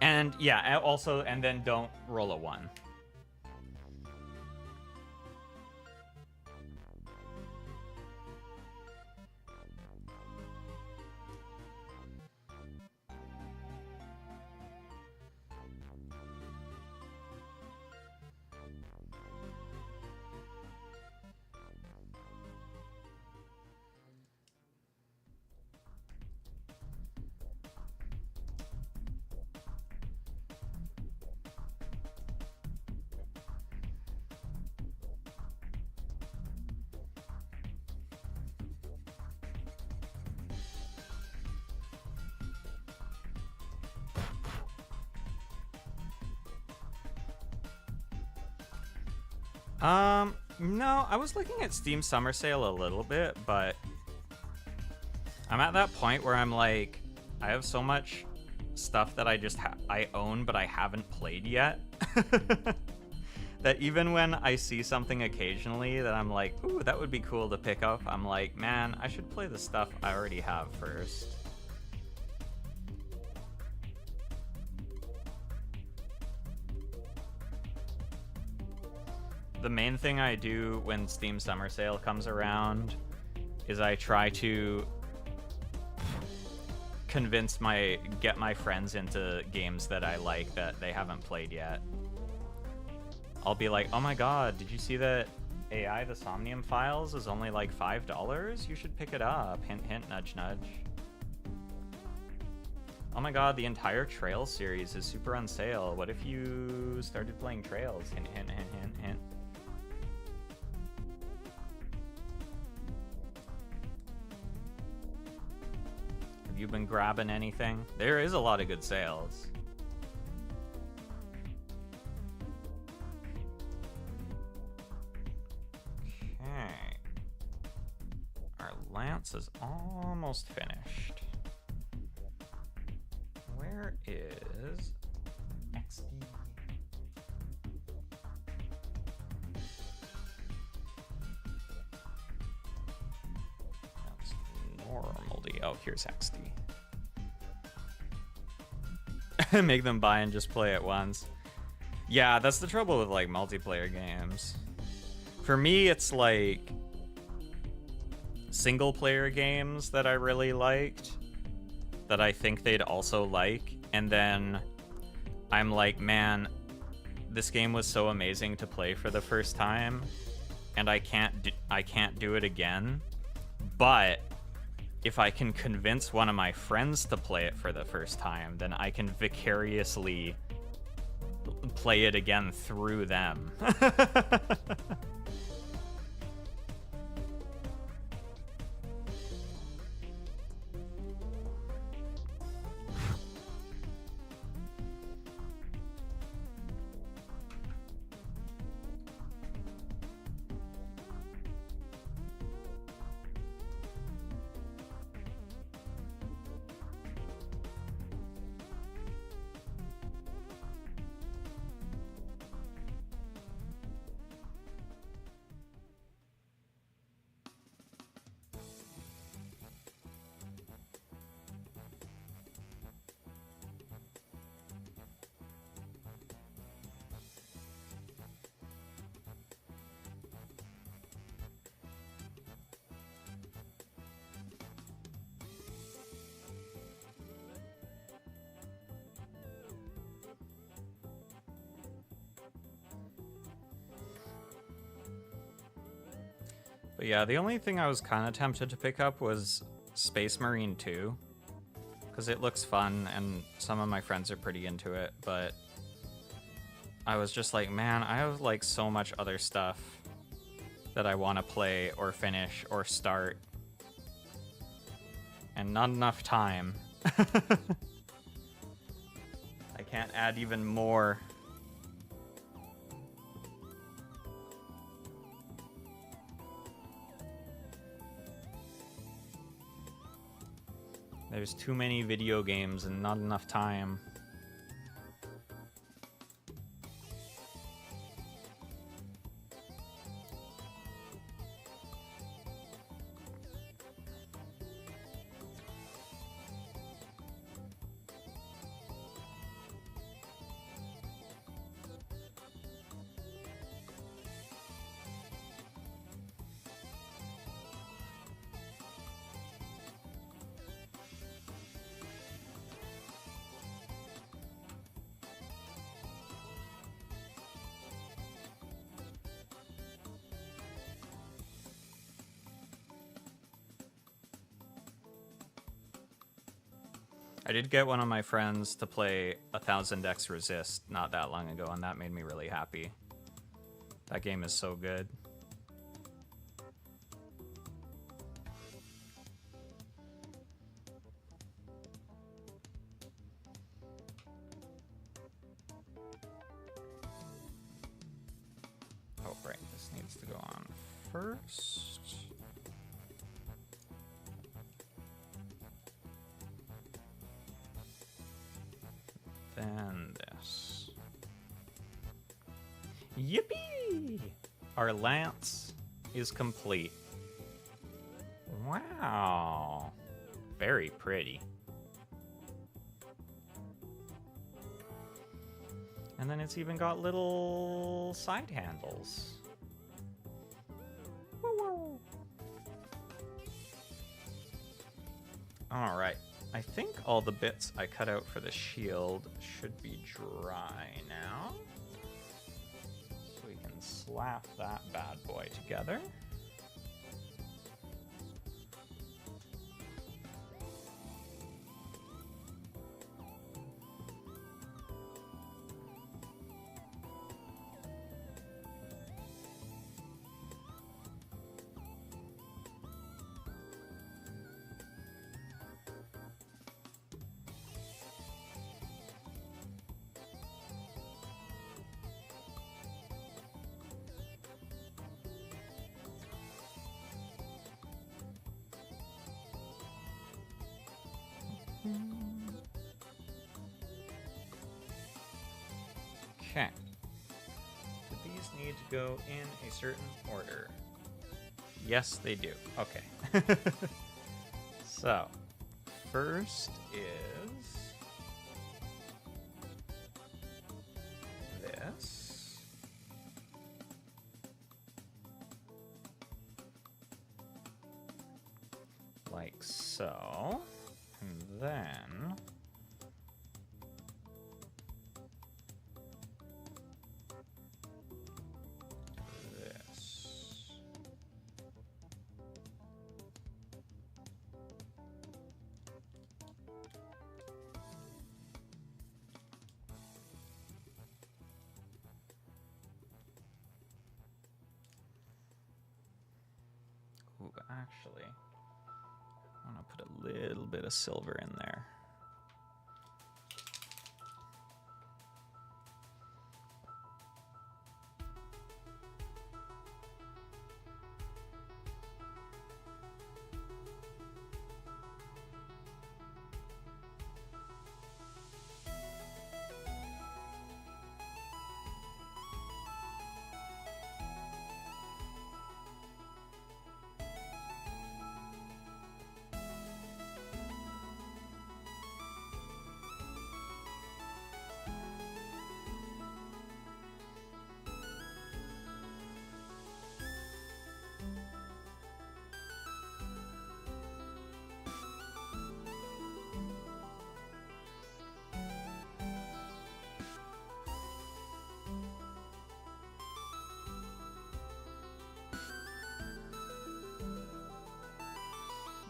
Speaker 1: And yeah, also, and then don't roll a 1. No, I was looking at Steam Summer Sale a little bit, but I'm at that point where I'm like, I have so much stuff that I own, but I haven't played yet. That even when I see something occasionally that I'm like, ooh, that would be cool to pick up, I'm like, man, I should play the stuff I already have first. The main thing I do when Steam Summer Sale comes around is I try to get my friends into games that I like that they haven't played yet. I'll be like, oh my god, did you see that AI the Somnium Files is only like $5? You should pick it up. Hint, hint, nudge, nudge. Oh my god, the entire Trails series is super on sale. What if you started playing Trails? Hint, hint, hint, hint, hint. Have you been grabbing anything? There is a lot of good sales. Okay. Our lance is almost finished. Where is XD? That's normality. Oh, here's XD. Make them buy and just play it once. Yeah, that's the trouble with like multiplayer games. For me, it's like single player games that I really liked that I think they'd also like, and then I'm like, man, this game was so amazing to play for the first time, and I can't do it again. But if I can convince one of my friends to play it for the first time, then I can vicariously play it again through them. But yeah, the only thing I was kind of tempted to pick up was Space Marine 2, because it looks fun and some of my friends are pretty into it, but I was just like, man, I have like so much other stuff that I want to play or finish or start. And not enough time. I can't add even more. There's too many video games and not enough time. I did get one of my friends to play 1000X Resist not that long ago, and that made me really happy. That game is so good. Oh, right, this needs to go on first. Then this. Yippee! Our lance is complete. Wow. Very pretty. And then it's even got little side handles. Woo-woo. All right. I think all the bits I cut out for the shield should be dry now. So we can slap that bad boy together. Okay. Do these need to go in a certain order? Yes, they do. Okay. So, first is this. Like so. And then this. Ooh, actually, I want to put a little bit of silver in there.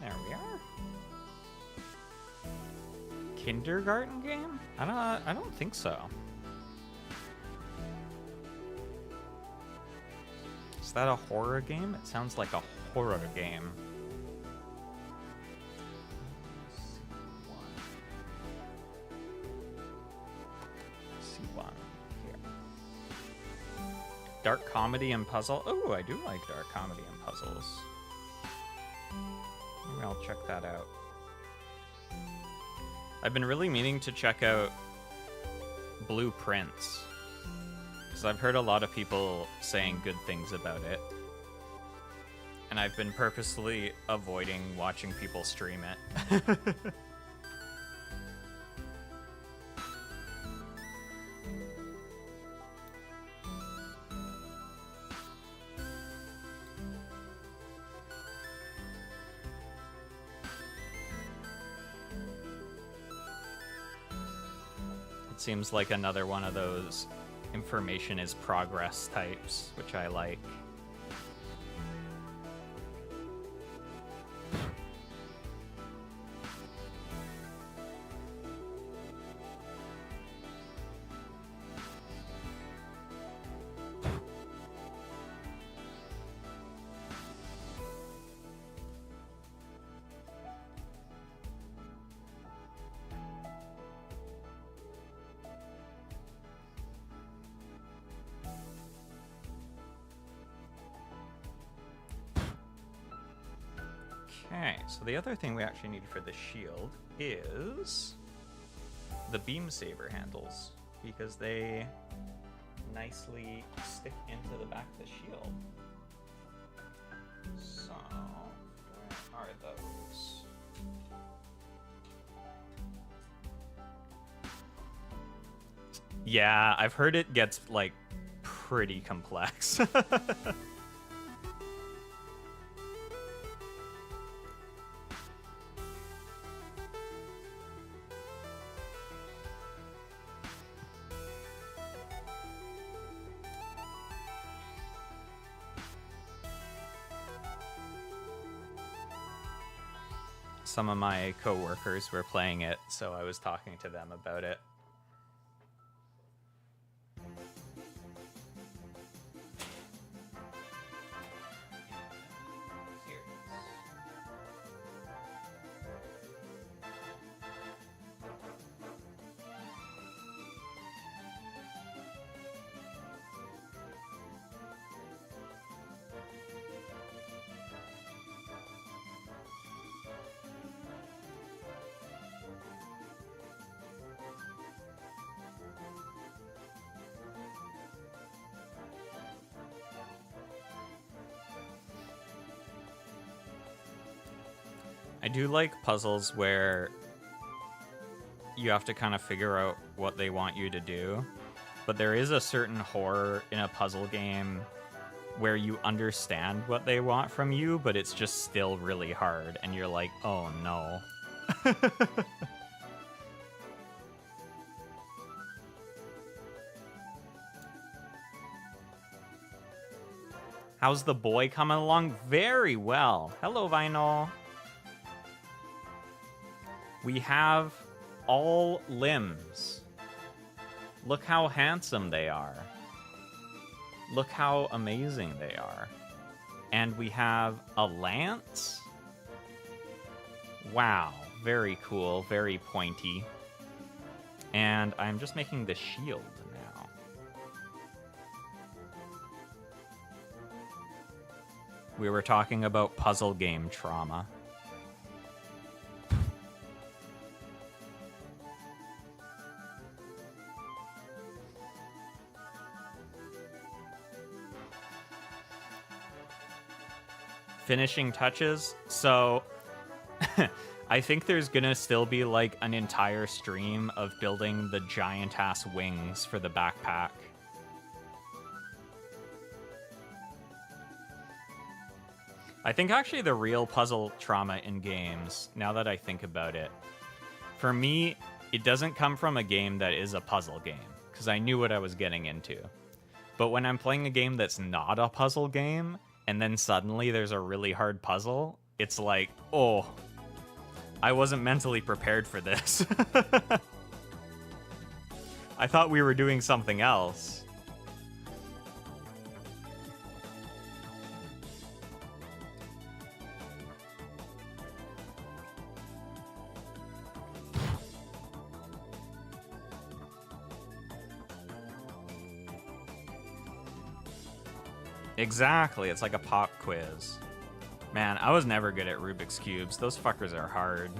Speaker 1: There we are. Kindergarten game? I don't think so. that a horror game? It sounds like a horror game. C1 here. Dark comedy and puzzle. Oh, I do like dark comedy and puzzles. Maybe I'll check that out. I've been really meaning to check out Blueprints, because I've heard a lot of people saying good things about it. And I've been purposely avoiding watching people stream it. Seems like another one of those information is progress types, which I like. Okay, so the other thing we actually need for the shield is the beam saber handles, because they nicely stick into the back of the shield. So, where are those? Yeah, I've heard it gets, like, pretty complex. Some of my coworkers were playing it, so I was talking to them about it. I do like puzzles where you have to kind of figure out what they want you to do, but there is a certain horror in a puzzle game where you understand what they want from you, but it's just still really hard, and you're like, oh no. How's the boy coming along? Very well. Hello, Vinyl. We have all limbs. Look how handsome they are. Look how amazing they are. And we have a lance. Wow, very cool, very pointy. And I'm just making the shield now. We were talking about puzzle game trauma. Finishing touches. So I think there's gonna still be like an entire stream of building the giant ass wings for the backpack. I think actually the real puzzle trauma in games, now that I think about it, for me, it doesn't come from a game that is a puzzle game, because I knew what I was getting into. But when I'm playing a game that's not a puzzle game, and then suddenly there's a really hard puzzle, it's like, oh, I wasn't mentally prepared for this. I thought we were doing something else. Exactly, it's like a pop quiz. Man, I was never good at Rubik's Cubes. Those fuckers are hard.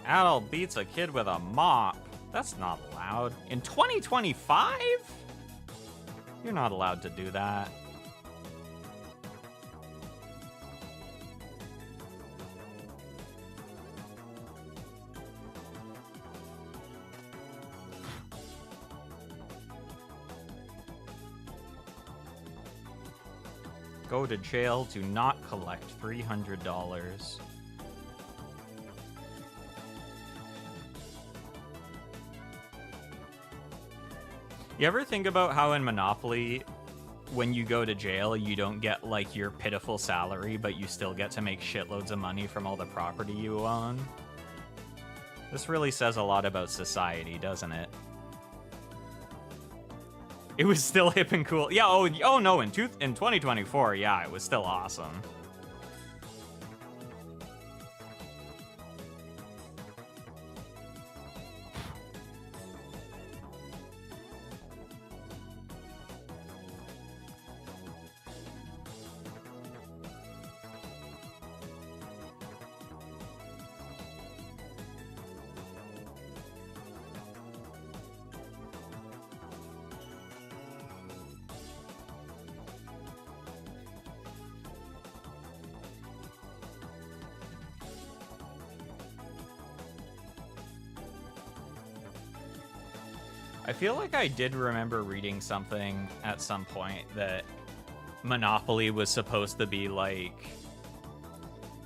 Speaker 1: Adult beats a kid with a mop. That's not allowed. In 2025? You're not allowed to do that. Go to jail, do not collect $300. You ever think about how in Monopoly, when you go to jail, you don't get like your pitiful salary, but you still get to make shitloads of money from all the property you own? This really says a lot about society, doesn't it? It was still hip and cool. Yeah, oh no, in 2024, yeah, it was still awesome. I feel like I did remember reading something at some point that Monopoly was supposed to be like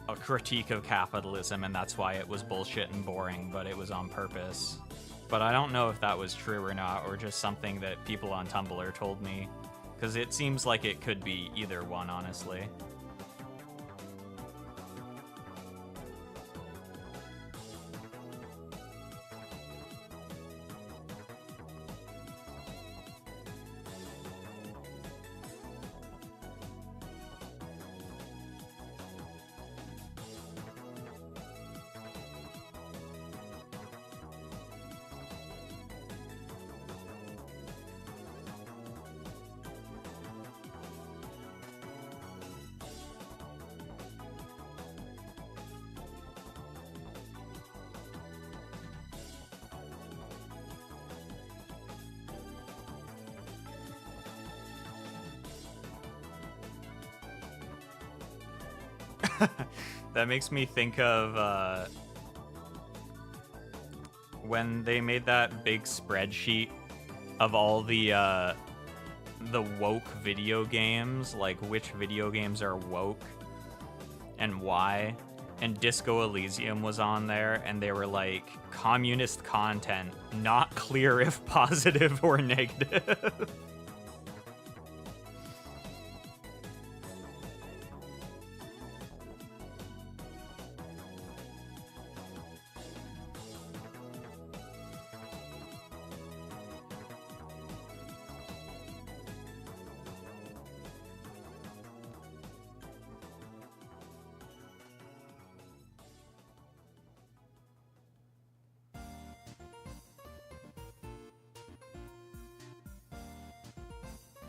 Speaker 1: a critique of capitalism, and that's why it was bullshit and boring, but it was on purpose. But I don't know if that was true or not, or just something that people on Tumblr told me, because it seems like it could be either one, honestly. That makes me think of when they made that big spreadsheet of all the woke video games, like which video games are woke and why. And Disco Elysium was on there, and they were like, communist content, not clear if positive or negative.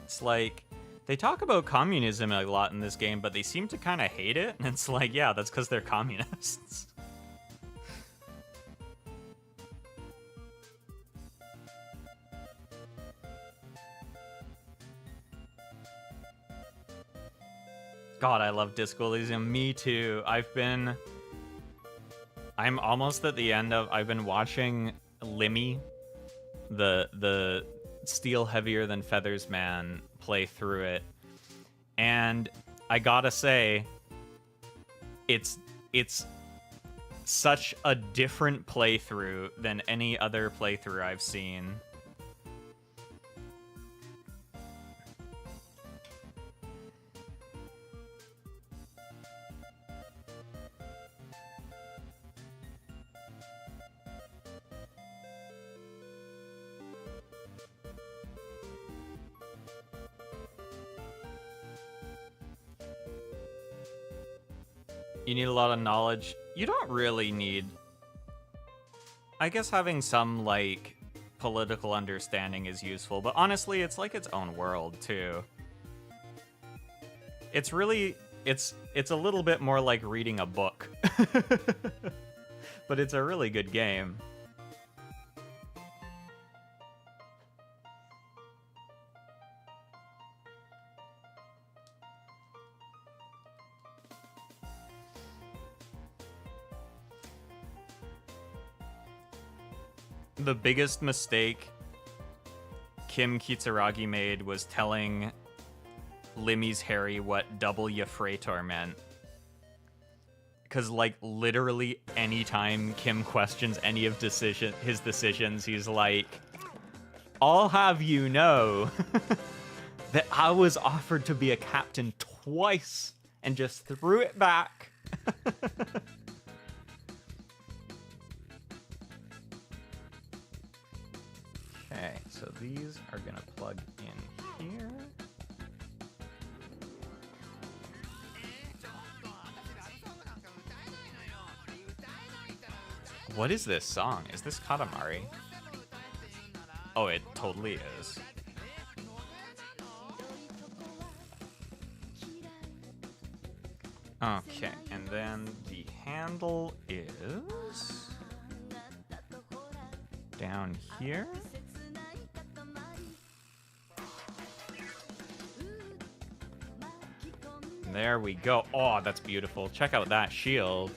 Speaker 1: It's like, they talk about communism a lot in this game, but they seem to kind of hate it. And it's like, yeah, that's because they're communists. God, I love Disco Elysium. Me too. I'm almost at the end of, I've been watching Limmy, the Steel Heavier Than Feathers man, play through it, and I gotta say, it's such a different playthrough than any other playthrough I've seen. You need a lot of knowledge. You don't really need... I guess having some, like, political understanding is useful, but honestly, it's like its own world, too. It's really... It's a little bit more like reading a book. But it's a really good game. The biggest mistake Kim Kitsuragi made was telling Limmy's Harry what W Freitor meant. Because, like, literally any time Kim questions any of his decisions, he's like, I'll have you know that I was offered to be a captain twice and just threw it back. Okay, so these are gonna plug in here. What is this song? Is this Katamari? Oh, it totally is. Okay, and then the handle is down here. There we go. Oh, that's beautiful. Check out that shield.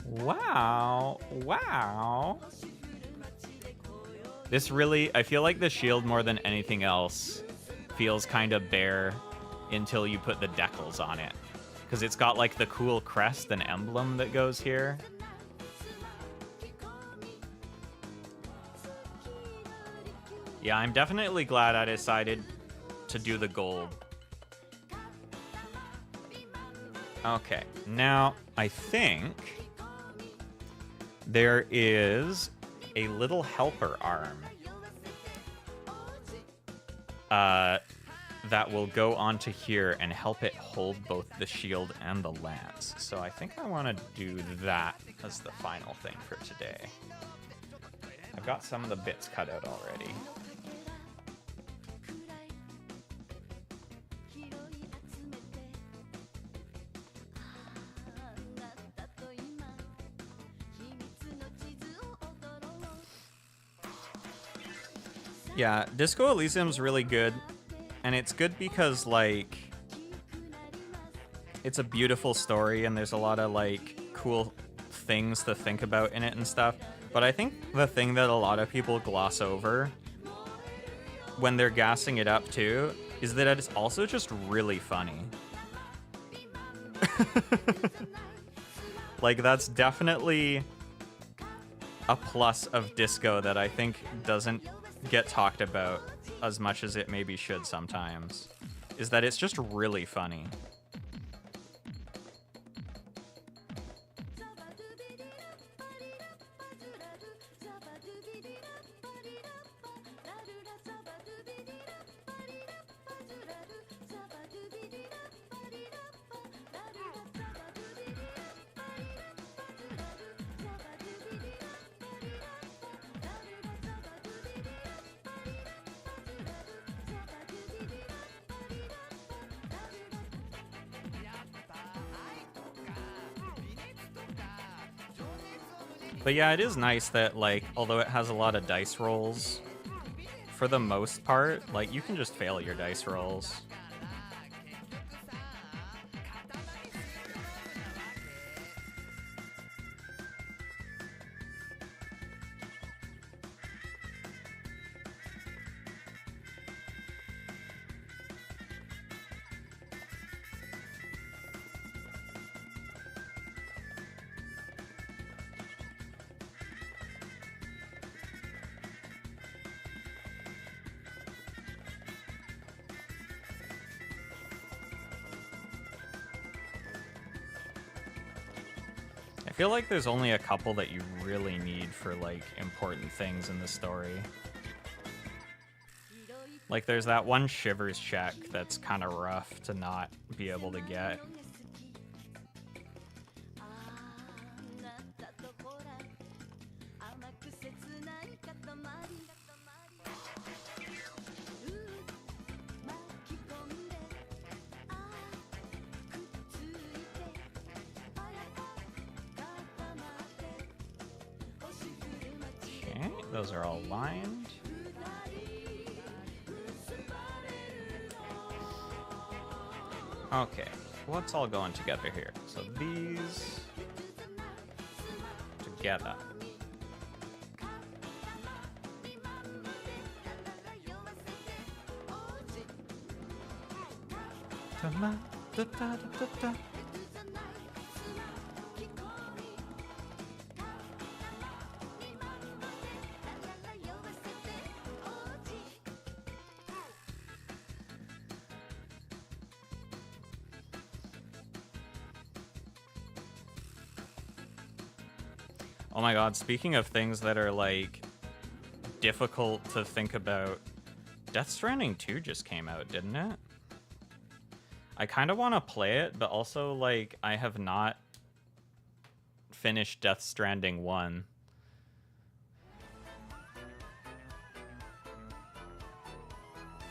Speaker 1: Wow. Wow. This really, I feel like the shield more than anything else feels kind of bare until you put the decals on it. Because it's got like the cool crest and emblem that goes here. Yeah, I'm definitely glad I decided to do the gold. Okay, now I think there is a little helper arm that will go onto here and help it hold both the shield and the lance. So I think I want to do that as the final thing for today. I've got some of the bits cut out already. Yeah, Disco Elysium's really good, and it's good because, like, it's a beautiful story, and there's a lot of, like, cool things to think about in it and stuff, but I think the thing that a lot of people gloss over when they're gassing it up, too, is that it's also just really funny. Like, that's definitely a plus of Disco that I think doesn't get talked about as much as it maybe should sometimes, is that it's just really funny. But yeah, it is nice that, like, although it has a lot of dice rolls, for the most part, like, you can just fail your dice rolls. I feel like there's only a couple that you really need for, like, important things in the story. Like, there's that one Shivers check that's kind of rough to not be able to get. Those are all lined. Okay, what's all going together here? So these together. Oh my god, speaking of things that are, like, difficult to think about, Death Stranding 2 just came out, didn't it? I kind of want to play it, but also, like, I have not finished Death Stranding 1.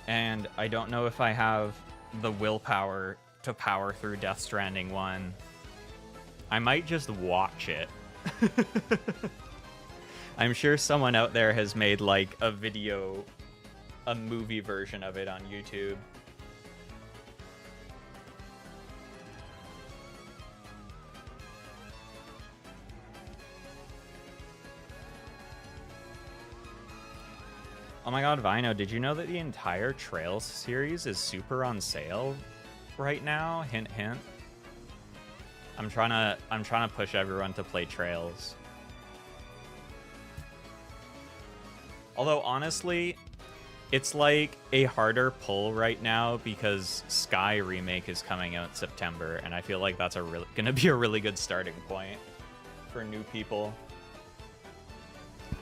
Speaker 1: And I don't know if I have the willpower to power through Death Stranding 1. I might just watch it. I'm sure someone out there has made like a movie version of it on YouTube. Oh my god, Vino, did you know that the entire Trails series is super on sale right now? Hint, hint. I'm trying to push everyone to play Trails. Although honestly, it's like a harder pull right now because Sky Remake is coming out in September, and I feel like that's gonna be a really good starting point for new people.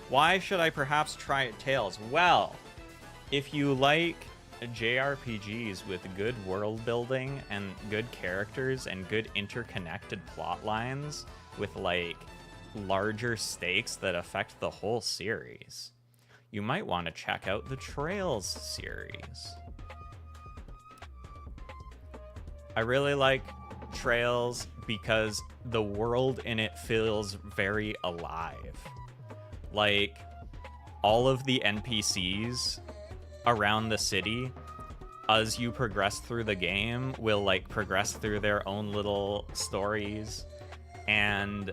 Speaker 1: Why should I perhaps try Tales? Well, if you like JRPGs with good world building and good characters and good interconnected plot lines with like larger stakes that affect the whole series, you might want to check out the Trails series. I really like Trails because the world in it feels very alive. Like, all of the NPCs around the city, as you progress through the game, will like progress through their own little stories, and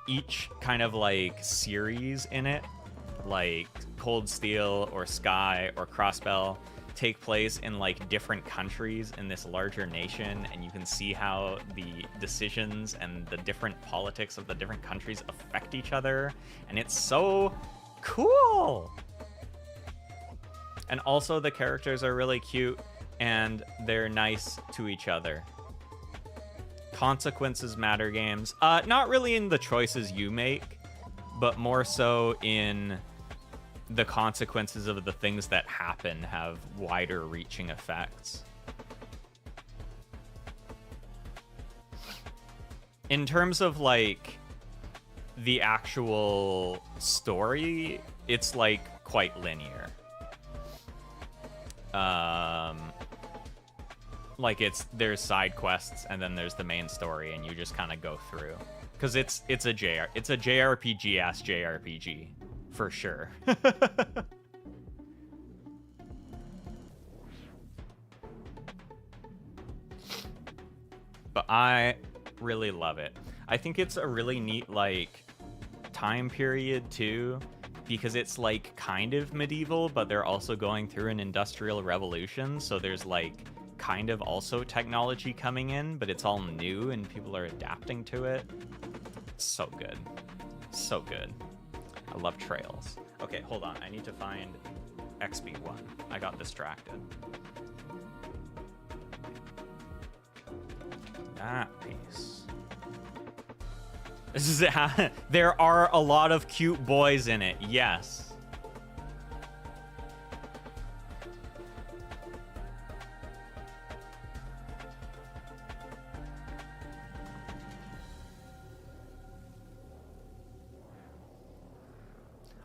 Speaker 1: each kind of like series in it, like Cold Steel or Sky or Crossbell, take place in like different countries in this larger nation, and you can see how the decisions and the different politics of the different countries affect each other, and it's so cool. And also the characters are really cute and they're nice to each other. Consequences matter games. Not really in the choices you make, but more so in the consequences of the things that happen have wider reaching effects. In terms of like the actual story, it's like quite linear. Like there's side quests and then there's the main story and you just kind of go through. Cause it's a JRPG ass JRPG. For sure. But I really love it. I think it's a really neat, like, time period, too, because it's, like, kind of medieval, but they're also going through an industrial revolution, so there's, like, kind of also technology coming in, but it's all new and people are adapting to it. It's so good. So good. I love Trails. Okay, hold on. I need to find XB1. I got distracted. That piece. This is there are a lot of cute boys in it. Yes.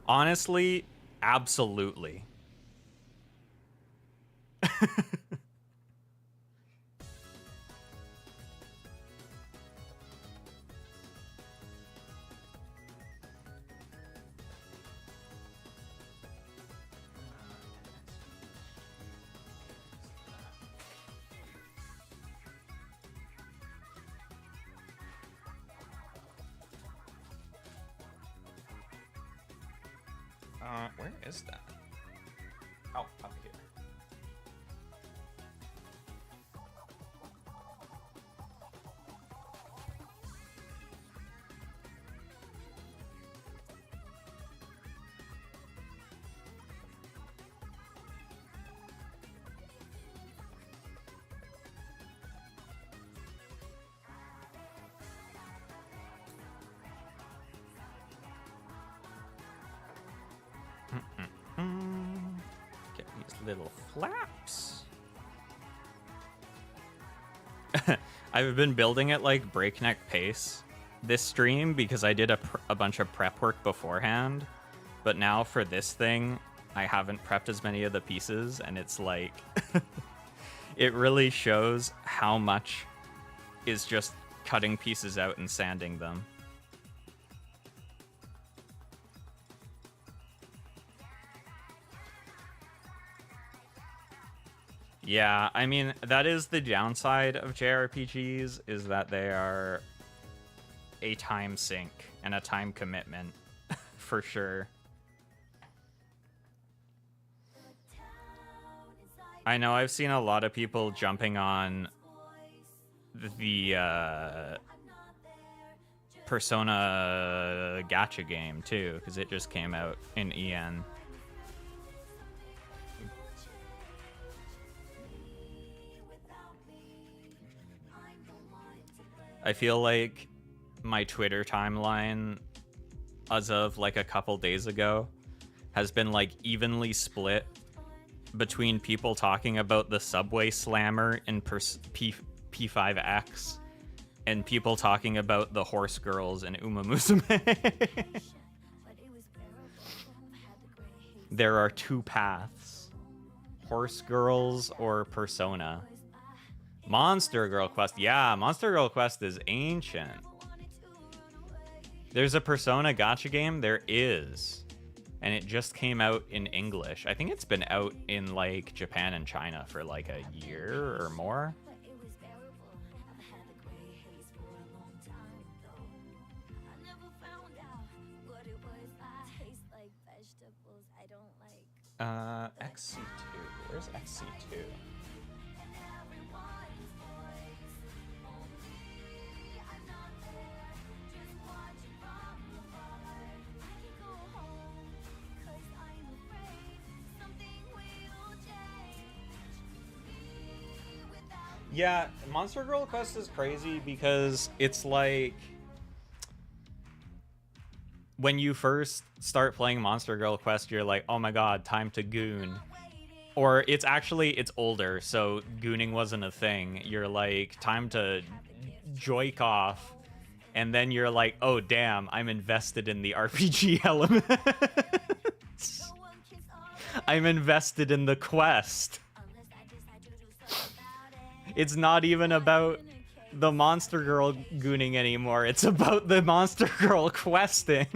Speaker 1: Honestly, absolutely. Where is that? Oh, up here. Get these little flaps. I've been building at like breakneck pace this stream because I did a bunch of prep work beforehand, but now for this thing I haven't prepped as many of the pieces, and it's like it really shows how much is just cutting pieces out and sanding them. Yeah, I mean, that is the downside of JRPGs, is that they are a time sink and a time commitment, for sure. I know I've seen a lot of people jumping on the Persona gacha game, too, because it just came out in EN. I feel like my Twitter timeline, as of like a couple days ago, has been like evenly split between people talking about the Subway Slammer in P5X and people talking about the horse girls in Uma Musume. There are two paths: horse girls or Persona. Monster Girl Quest. Yeah, Monster Girl Quest is ancient. There's a Persona gacha game? There is. And it just came out in English. I think it's been out in like Japan and China for like a year or more. XC2. Where's XC2? Yeah, Monster Girl Quest is crazy because it's like when you first start playing Monster Girl Quest, you're like, oh my god, time to goon. Or it's older, so gooning wasn't a thing. You're like, time to joik off. And then you're like, oh damn, I'm invested in the RPG element. I'm invested in the quest. It's not even about the Monster Girl gooning anymore. It's about the Monster Girl questing.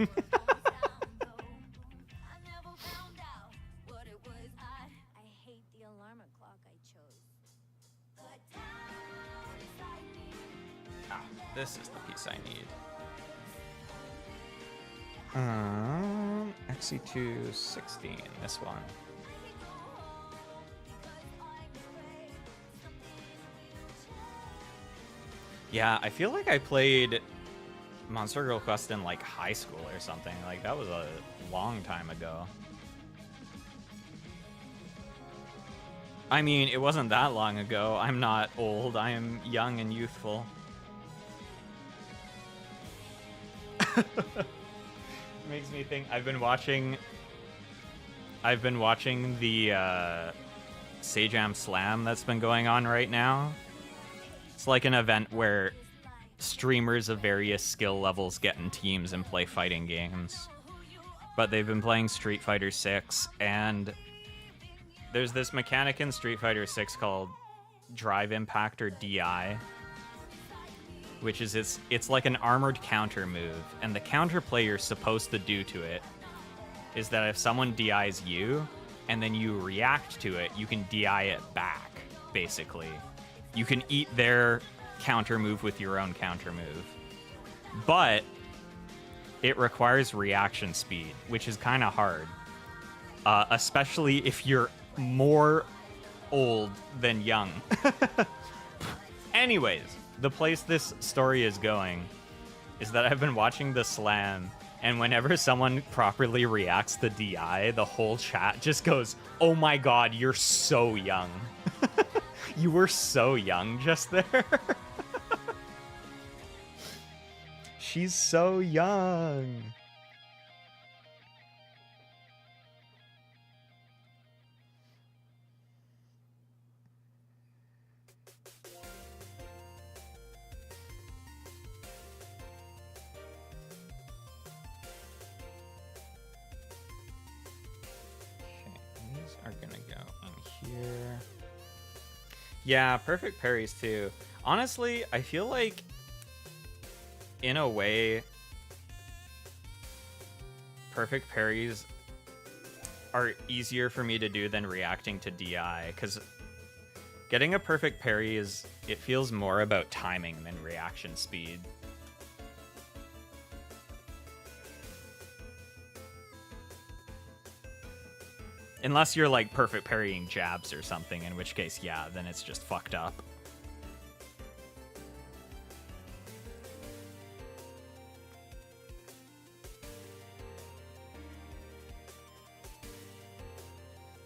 Speaker 1: This is the piece I need. XC216, this one. Yeah, I feel like I played Monster Girl Quest in like high school or something. Like that was a long time ago. I mean, it wasn't that long ago. I'm not old. I am young and youthful. Makes me think I've been watching the Sajam Slam that's been going on right now. It's like an event where streamers of various skill levels get in teams and play fighting games. But they've been playing Street Fighter 6, and there's this mechanic in Street Fighter 6 called Drive Impact, or DI, which is it's like an armored counter move, and the counter play you're supposed to do to it is that if someone DIs you and then you react to it, you can DI it back, basically. You can eat their counter move with your own counter move. But it requires reaction speed, which is kind of hard. especially if you're more old than young. Anyways, the place this story is going is that I've been watching the slam, and whenever someone properly reacts to DI, the whole chat just goes, "Oh my god, you're so young." You were so young just there. She's so young. Are gonna go in here. Yeah, perfect parries too. Honestly, I feel like in a way perfect parries are easier for me to do than reacting to DI, because getting a perfect parry it feels more about timing than reaction speed. Unless you're like perfect parrying jabs or something, in which case, yeah, then it's just fucked up.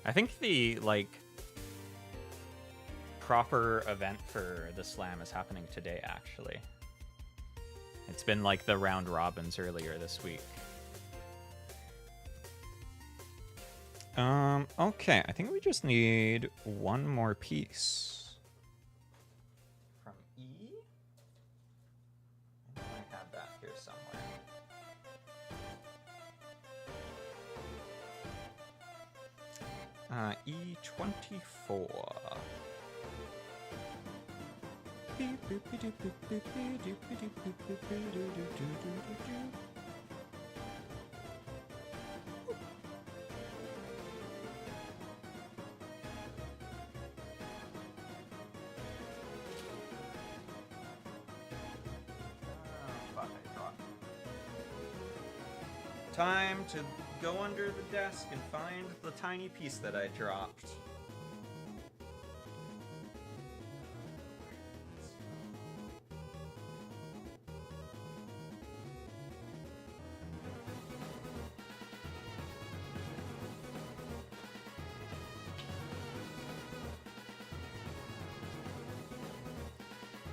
Speaker 1: I think the like proper event for the slam is happening today, actually. It's been like the round robins earlier this week. Okay, I think we just need one more piece. From E? I have that here somewhere. E24. Time to go under the desk and find the tiny piece that I dropped.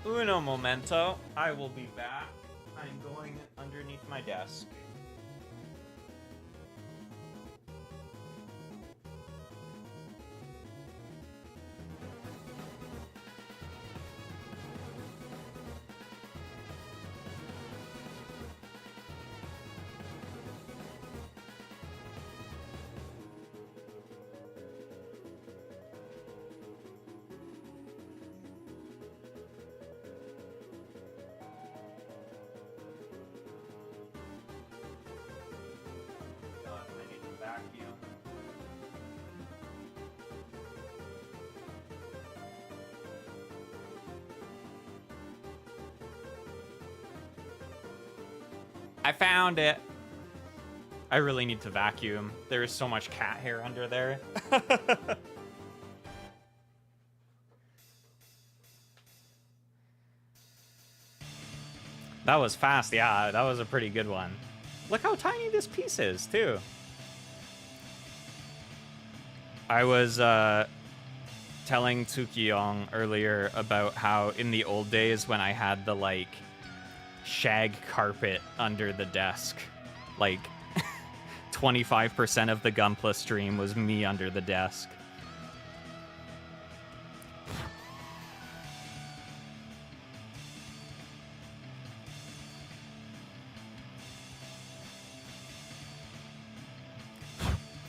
Speaker 1: Uno momento. I will be back. I'm going underneath my desk. I found it. I really need to vacuum. There is so much cat hair under there. That was fast. Yeah, that was a pretty good one. Look how tiny this piece is, too. I was telling Tsukiyong earlier about how in the old days when I had the, like, shag carpet under the desk, like 25% of the Gunpla stream was me under the desk.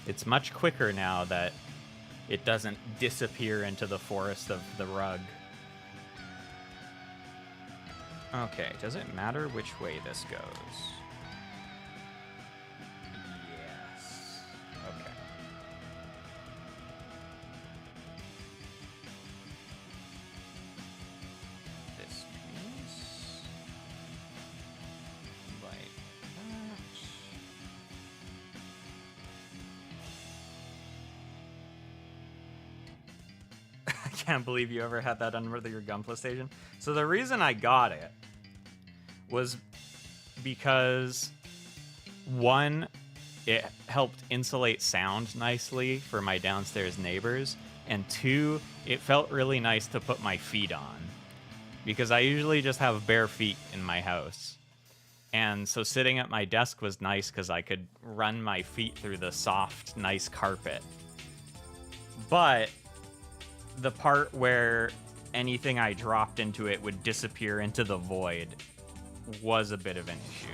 Speaker 1: It's much quicker now that it doesn't disappear into the forest of the rug. Okay, does it matter which way this goes? Yes. Okay. This piece. Like that. can't believe you ever had that under your Gunpla station. So the reason I got it was because, one, it helped insulate sound nicely for my downstairs neighbors, and two, it felt really nice to put my feet on, because I usually just have bare feet in my house. And so sitting at my desk was nice because I could run my feet through the soft, nice carpet. But the part where anything I dropped into it would disappear into the void was a bit of an issue.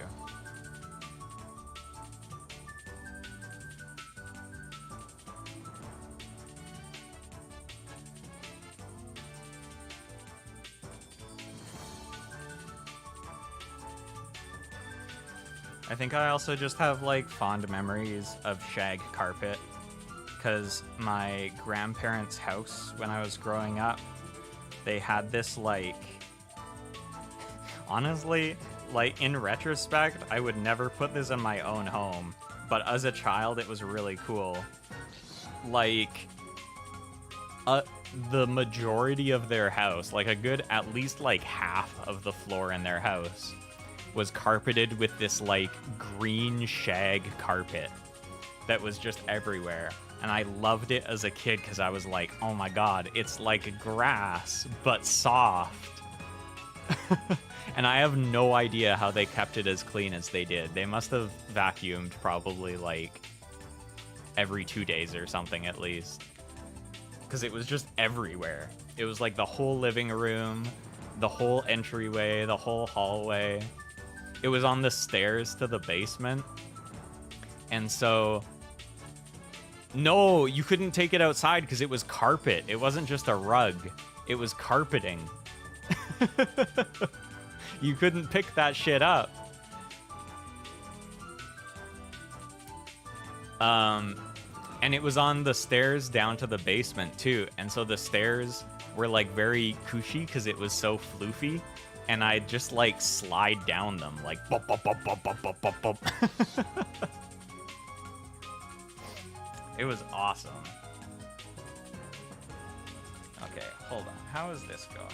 Speaker 1: I think I also just have, like, fond memories of shag carpet, because my grandparents' house, when I was growing up, they had this, like... Honestly, like, in retrospect, I would never put this in my own home, but as a child, it was really cool. Like, the majority of their house, like a good, at least, like, half of the floor in their house, was carpeted with this, like, green shag carpet that was just everywhere. And I loved it as a kid because I was like, oh my god, it's like grass, but soft. And I have no idea how they kept it as clean as they did. They must have vacuumed probably, like, every 2 days or something at least. Because it was just everywhere. It was like the whole living room, the whole entryway, the whole hallway. It was on the stairs to the basement. And so... No, you couldn't take it outside because it was carpet. It wasn't just a rug. It was carpeting. You couldn't pick that shit up. And it was on the stairs down to the basement too. And so the stairs were like very cushy because it was so floofy. And I'd just like slide down them like bop, bop, bop, bop, bop, bop, bop, bop. It was awesome. Okay, hold on. How is this going?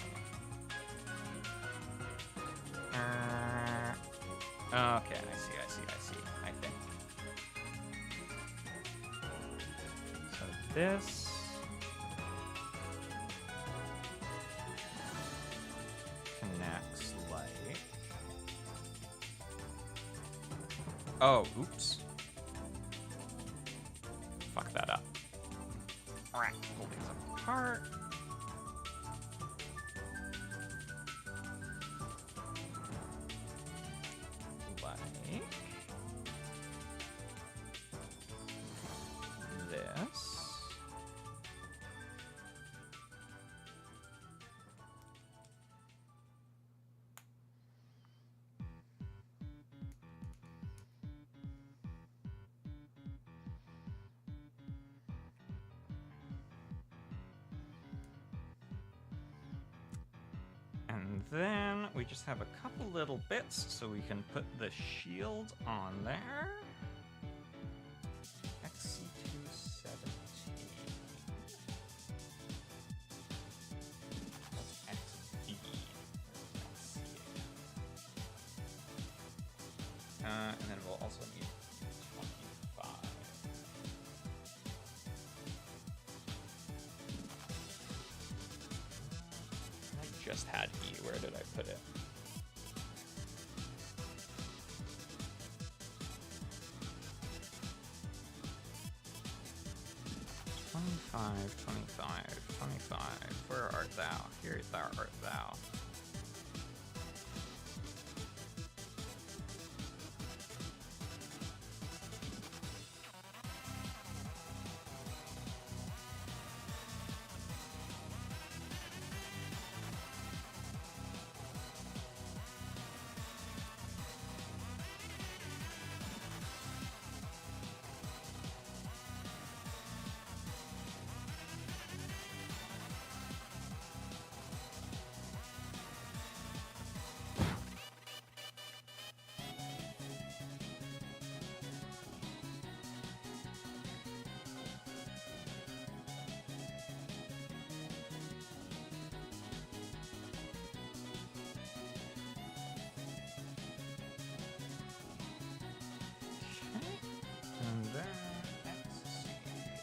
Speaker 1: Okay, I see, I think. So this... connects like... Oh, oops. Fuck that up. Alright, pull these apart. Like... this. And then we just have a couple little bits so we can put the shield on there. XC217. That's XB. And then we'll also need 25. I just had E. Where did I put it? "25, 25, 25. Where art thou? Here thou art thou."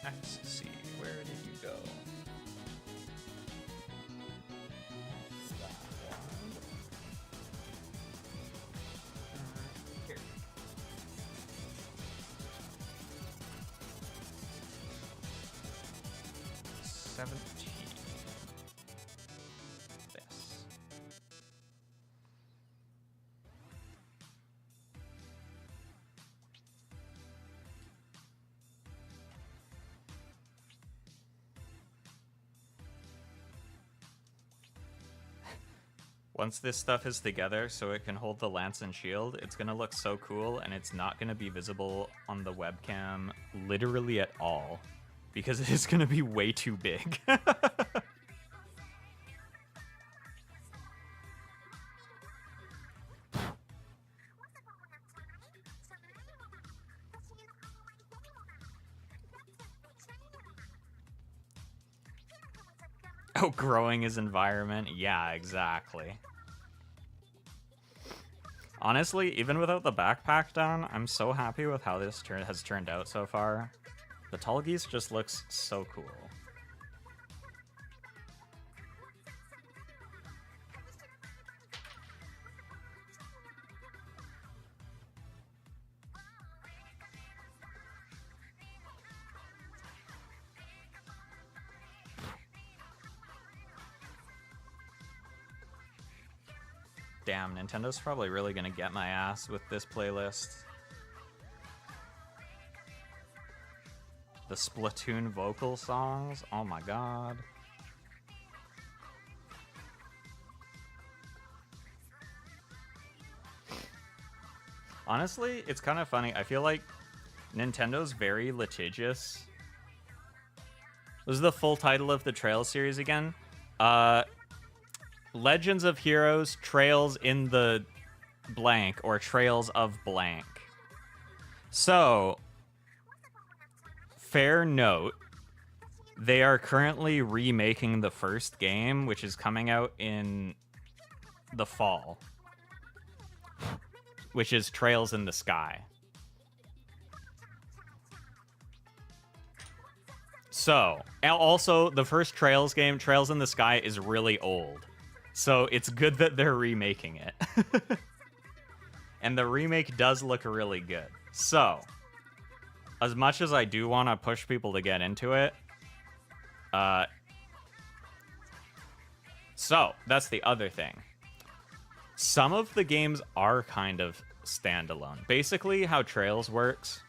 Speaker 1: Let's see, where did you go? That one. Here. 17. This. Once this stuff is together so it can hold the lance and shield, it's gonna look so cool, and it's not gonna be visible on the webcam literally at all, because it is gonna be way too big. Oh, growing his environment? Yeah, exactly. Honestly, even without the backpack done, I'm so happy with how this has turned out so far. The Tallgeese just looks so cool. Damn, Nintendo's probably really gonna get my ass with this playlist. The Splatoon vocal songs? Oh my god. Honestly, it's kind of funny. I feel like Nintendo's very litigious. This is the full title of the Trails series again. Legends of Heroes, Trails in the blank, or Trails of blank. So, fair note, they are currently remaking the first game, which is coming out in the fall, which is Trails in the Sky. So, also, the first Trails game, Trails in the Sky, is really old. So it's good that they're remaking it. And the remake does look really good. So, as much as I do want to push people to get into it, so that's the other thing. Some of the games are kind of standalone. Basically, how Trails works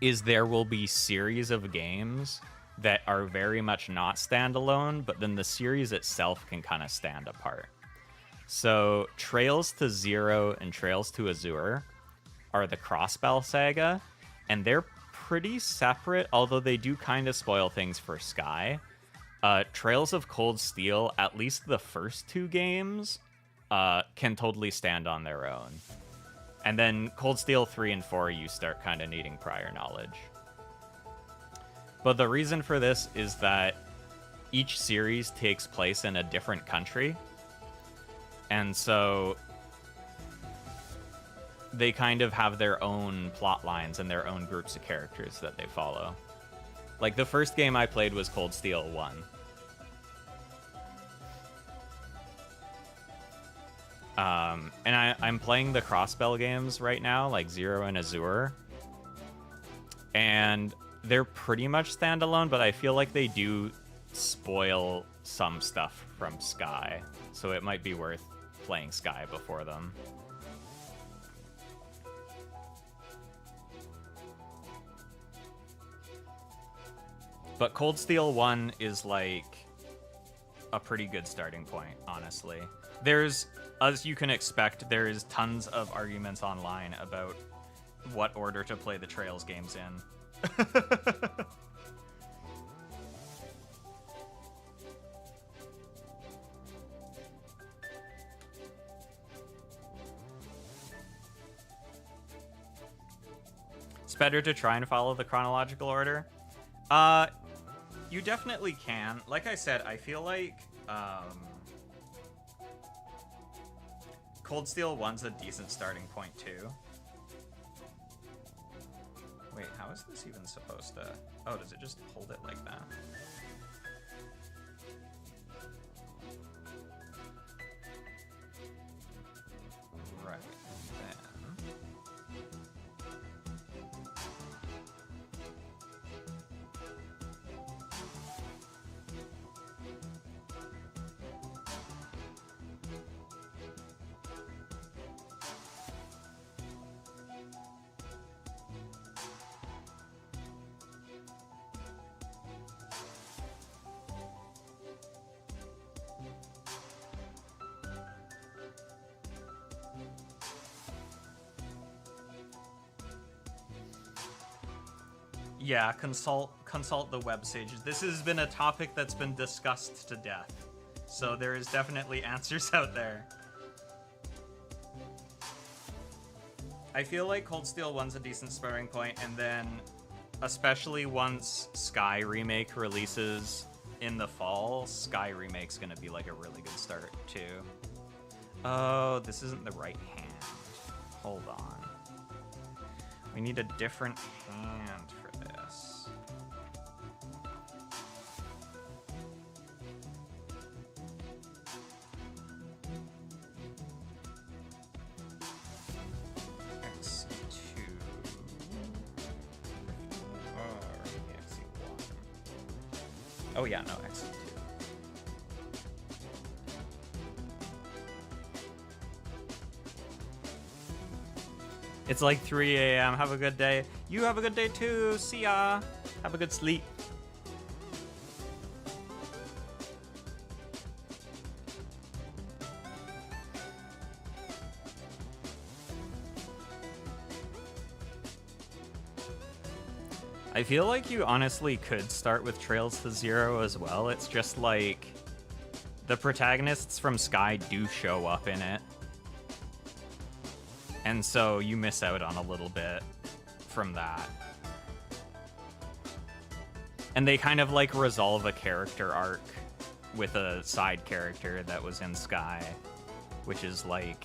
Speaker 1: is there will be series of games that are very much not standalone, but then the series itself can kind of stand apart. So Trails to Zero and Trails to Azure are the Crossbell saga, and they're pretty separate, although they do kind of spoil things for Sky. Trails of Cold Steel, at least the first two games, can totally stand on their own. And then Cold Steel 3 and 4, you start kind of needing prior knowledge. But the reason for this is that each series takes place in a different country. And so they kind of have their own plot lines and their own groups of characters that they follow. Like, the first game I played was Cold Steel 1. And I'm playing the Crossbell games right now, like Zero and Azure. And they're pretty much standalone, but I feel like they do spoil some stuff from Sky. So it might be worth playing Sky before them. But Cold Steel 1 is like a pretty good starting point, honestly. There's, as you can expect, there's tons of arguments online about what order to play the Trails games in. It's better to try and follow the chronological order. You definitely can. Like I said, I feel like Cold Steel 1's a decent starting point too. Wait, how is this even supposed to... Oh, does it just hold it like that? Right, then... Yeah, consult the web sages. This has been a topic that's been discussed to death. So there is definitely answers out there. I feel like Cold Steel 1's a decent starting point, and then especially once Sky Remake releases in the fall, Sky Remake's gonna be like a really good start too. Oh, this isn't the right hand. Hold on. We need a different hand for this. X2. X1. Oh yeah, no, X2. It's like 3 a.m. Have a good day. You have a good day too. See ya. Have a good sleep. I feel like you honestly could start with Trails to Zero as well. It's just like the protagonists from Sky do show up in it. And so you miss out on a little bit from that. And they kind of like resolve a character arc with a side character that was in Sky, which is like,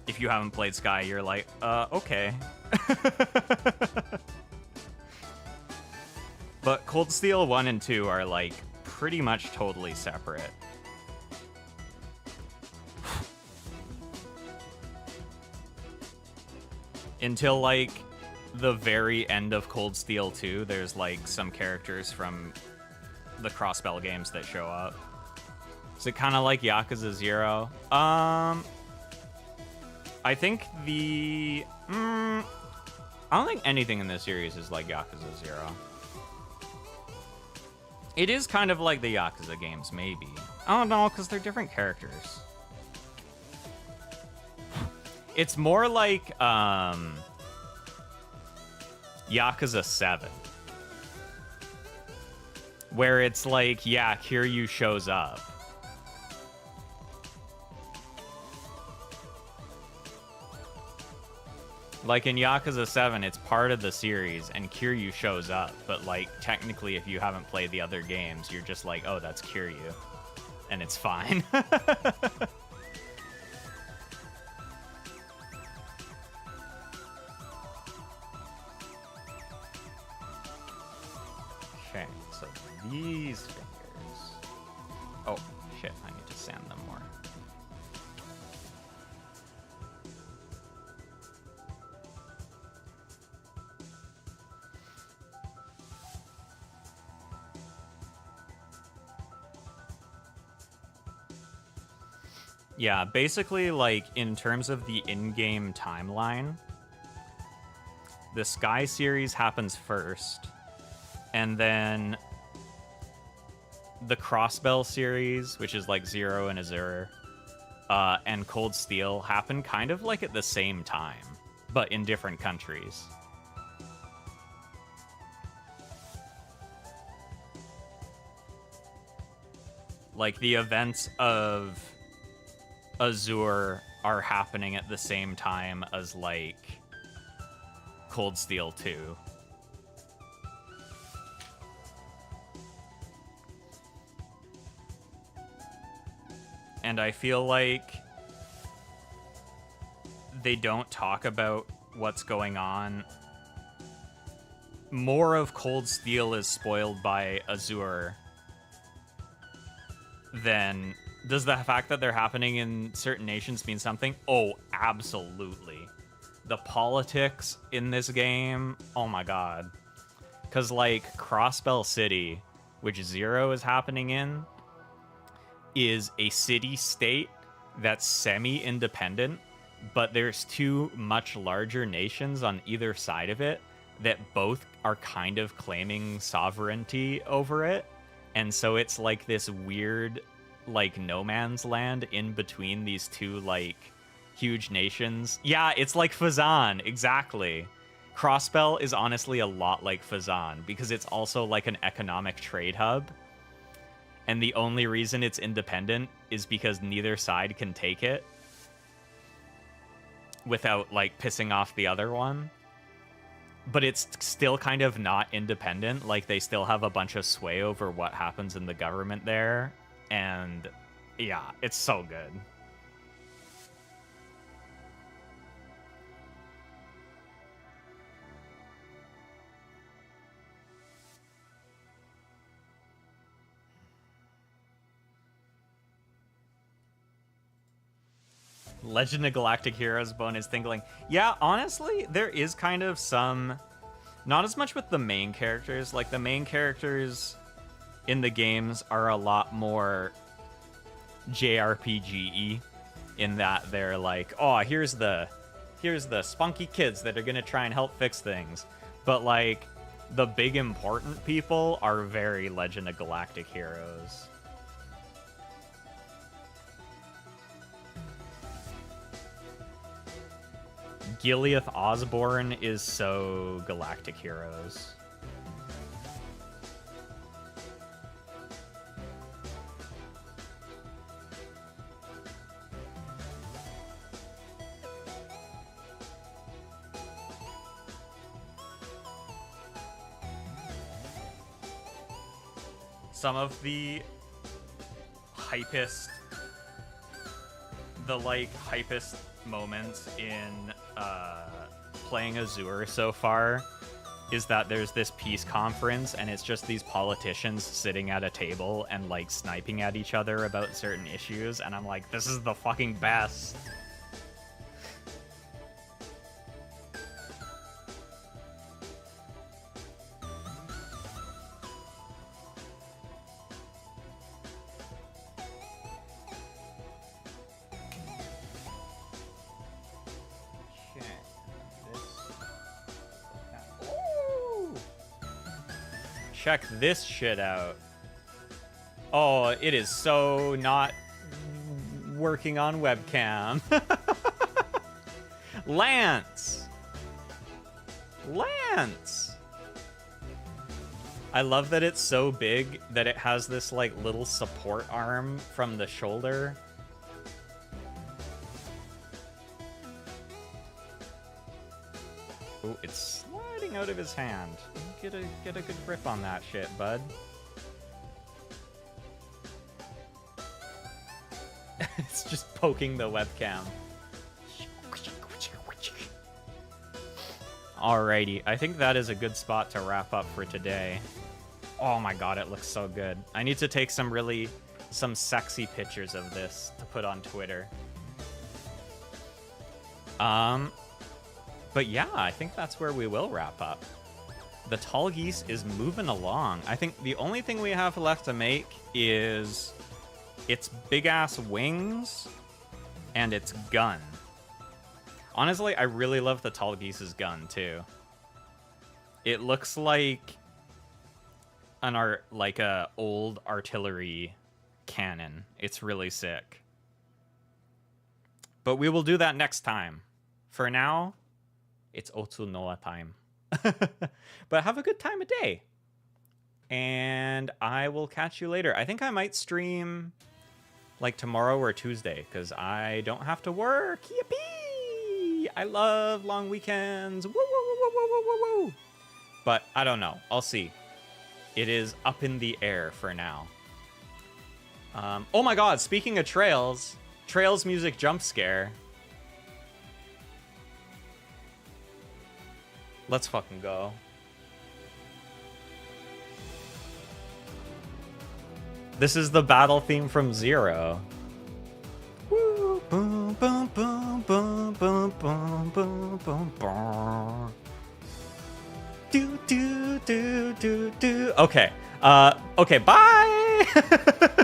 Speaker 1: if you haven't played Sky, you're like, okay. But Cold Steel 1 and 2 are like pretty much totally separate. Until like the very end of Cold Steel 2, there's like some characters from the Crossbell games that show up. Is it kind of like Yakuza 0? I think the... I don't think anything in this series is like Yakuza 0. It is kind of like the Yakuza games, maybe. I don't know, because they're different characters. It's more like Yakuza 7. Where it's like, yeah, Kiryu shows up. Like in Yakuza 7, it's part of the series, and Kiryu shows up. But like, technically, if you haven't played the other games, you're just like, oh, that's Kiryu. And it's fine. Okay, so these fingers. Oh, shit, I need to sand them more. Yeah, basically, like, in terms of the in-game timeline, the Sky series happens first, and then the Crossbell series, which is like Zero and Azure, and Cold Steel happen kind of like at the same time, but in different countries. Like, the events of Azure are happening at the same time as, like, Cold Steel 2. And I feel like they don't talk about what's going on, more of Cold Steel is spoiled by Azure than... Does the fact that they're happening in certain nations mean something? Oh, absolutely. The politics in this game, oh my god. Because, like, Crossbell City, which Zero is happening in, is a city-state that's semi-independent, but there's two much larger nations on either side of it that both are kind of claiming sovereignty over it. And so it's like this weird, like, no man's land in between these two, like, huge nations. Yeah, it's like Fazan, exactly. Crossbell is honestly a lot like Fazan because it's also like an economic trade hub. And the only reason it's independent is because neither side can take it without, like, pissing off the other one. But it's still kind of not independent. Like, they still have a bunch of sway over what happens in the government there. And, yeah, it's so good. Legend of Galactic Heroes bone is tingling. Yeah, honestly, there is kind of some... Not as much with the main characters. Like, the main characters in the games are a lot more JRPG-y in that they're like, oh, here's the spunky kids that are gonna try and help fix things. But, like, the big important people are very Legend of Galactic Heroes. Gileath Osborne is so Galactic Heroes. Some of the hypest, hypest moments in playing Azure so far is that there's this peace conference and it's just these politicians sitting at a table and, like, sniping at each other about certain issues, and I'm like, this is the fucking best. Check this shit out. Oh, it is so not working on webcam. Lance! Lance! I love that it's so big that it has this, like, little support arm from the shoulder. Oh, it's sliding out of his hand. Get a good grip on that shit, bud. It's just poking the webcam. Alrighty, I think that is a good spot to wrap up for today. Oh my god, it looks so good. I need to take some sexy pictures of this to put on Twitter. But yeah, I think that's where we will wrap up. The Tallgeese is moving along. I think the only thing we have left to make is its big-ass wings and its gun. Honestly, I really love the Tallgeese's gun, too. It looks like a old artillery cannon. It's really sick. But we will do that next time. For now, it's Otsu No.A time. But have a good time of day. And I will catch you later. I think I might stream like tomorrow or Tuesday because I don't have to work. Yippee! I love long weekends. Woo, woo, woo, woo, woo, woo, woo, woo. But I don't know. I'll see. It is up in the air for now. Oh my god, speaking of Trails music jump scare. Let's fucking go. This is the battle theme from Zero. Woo, boom, boom, boom, boom, boom, boom, boom, boom, boom. Do, do, do, do, do. Okay. Okay, bye!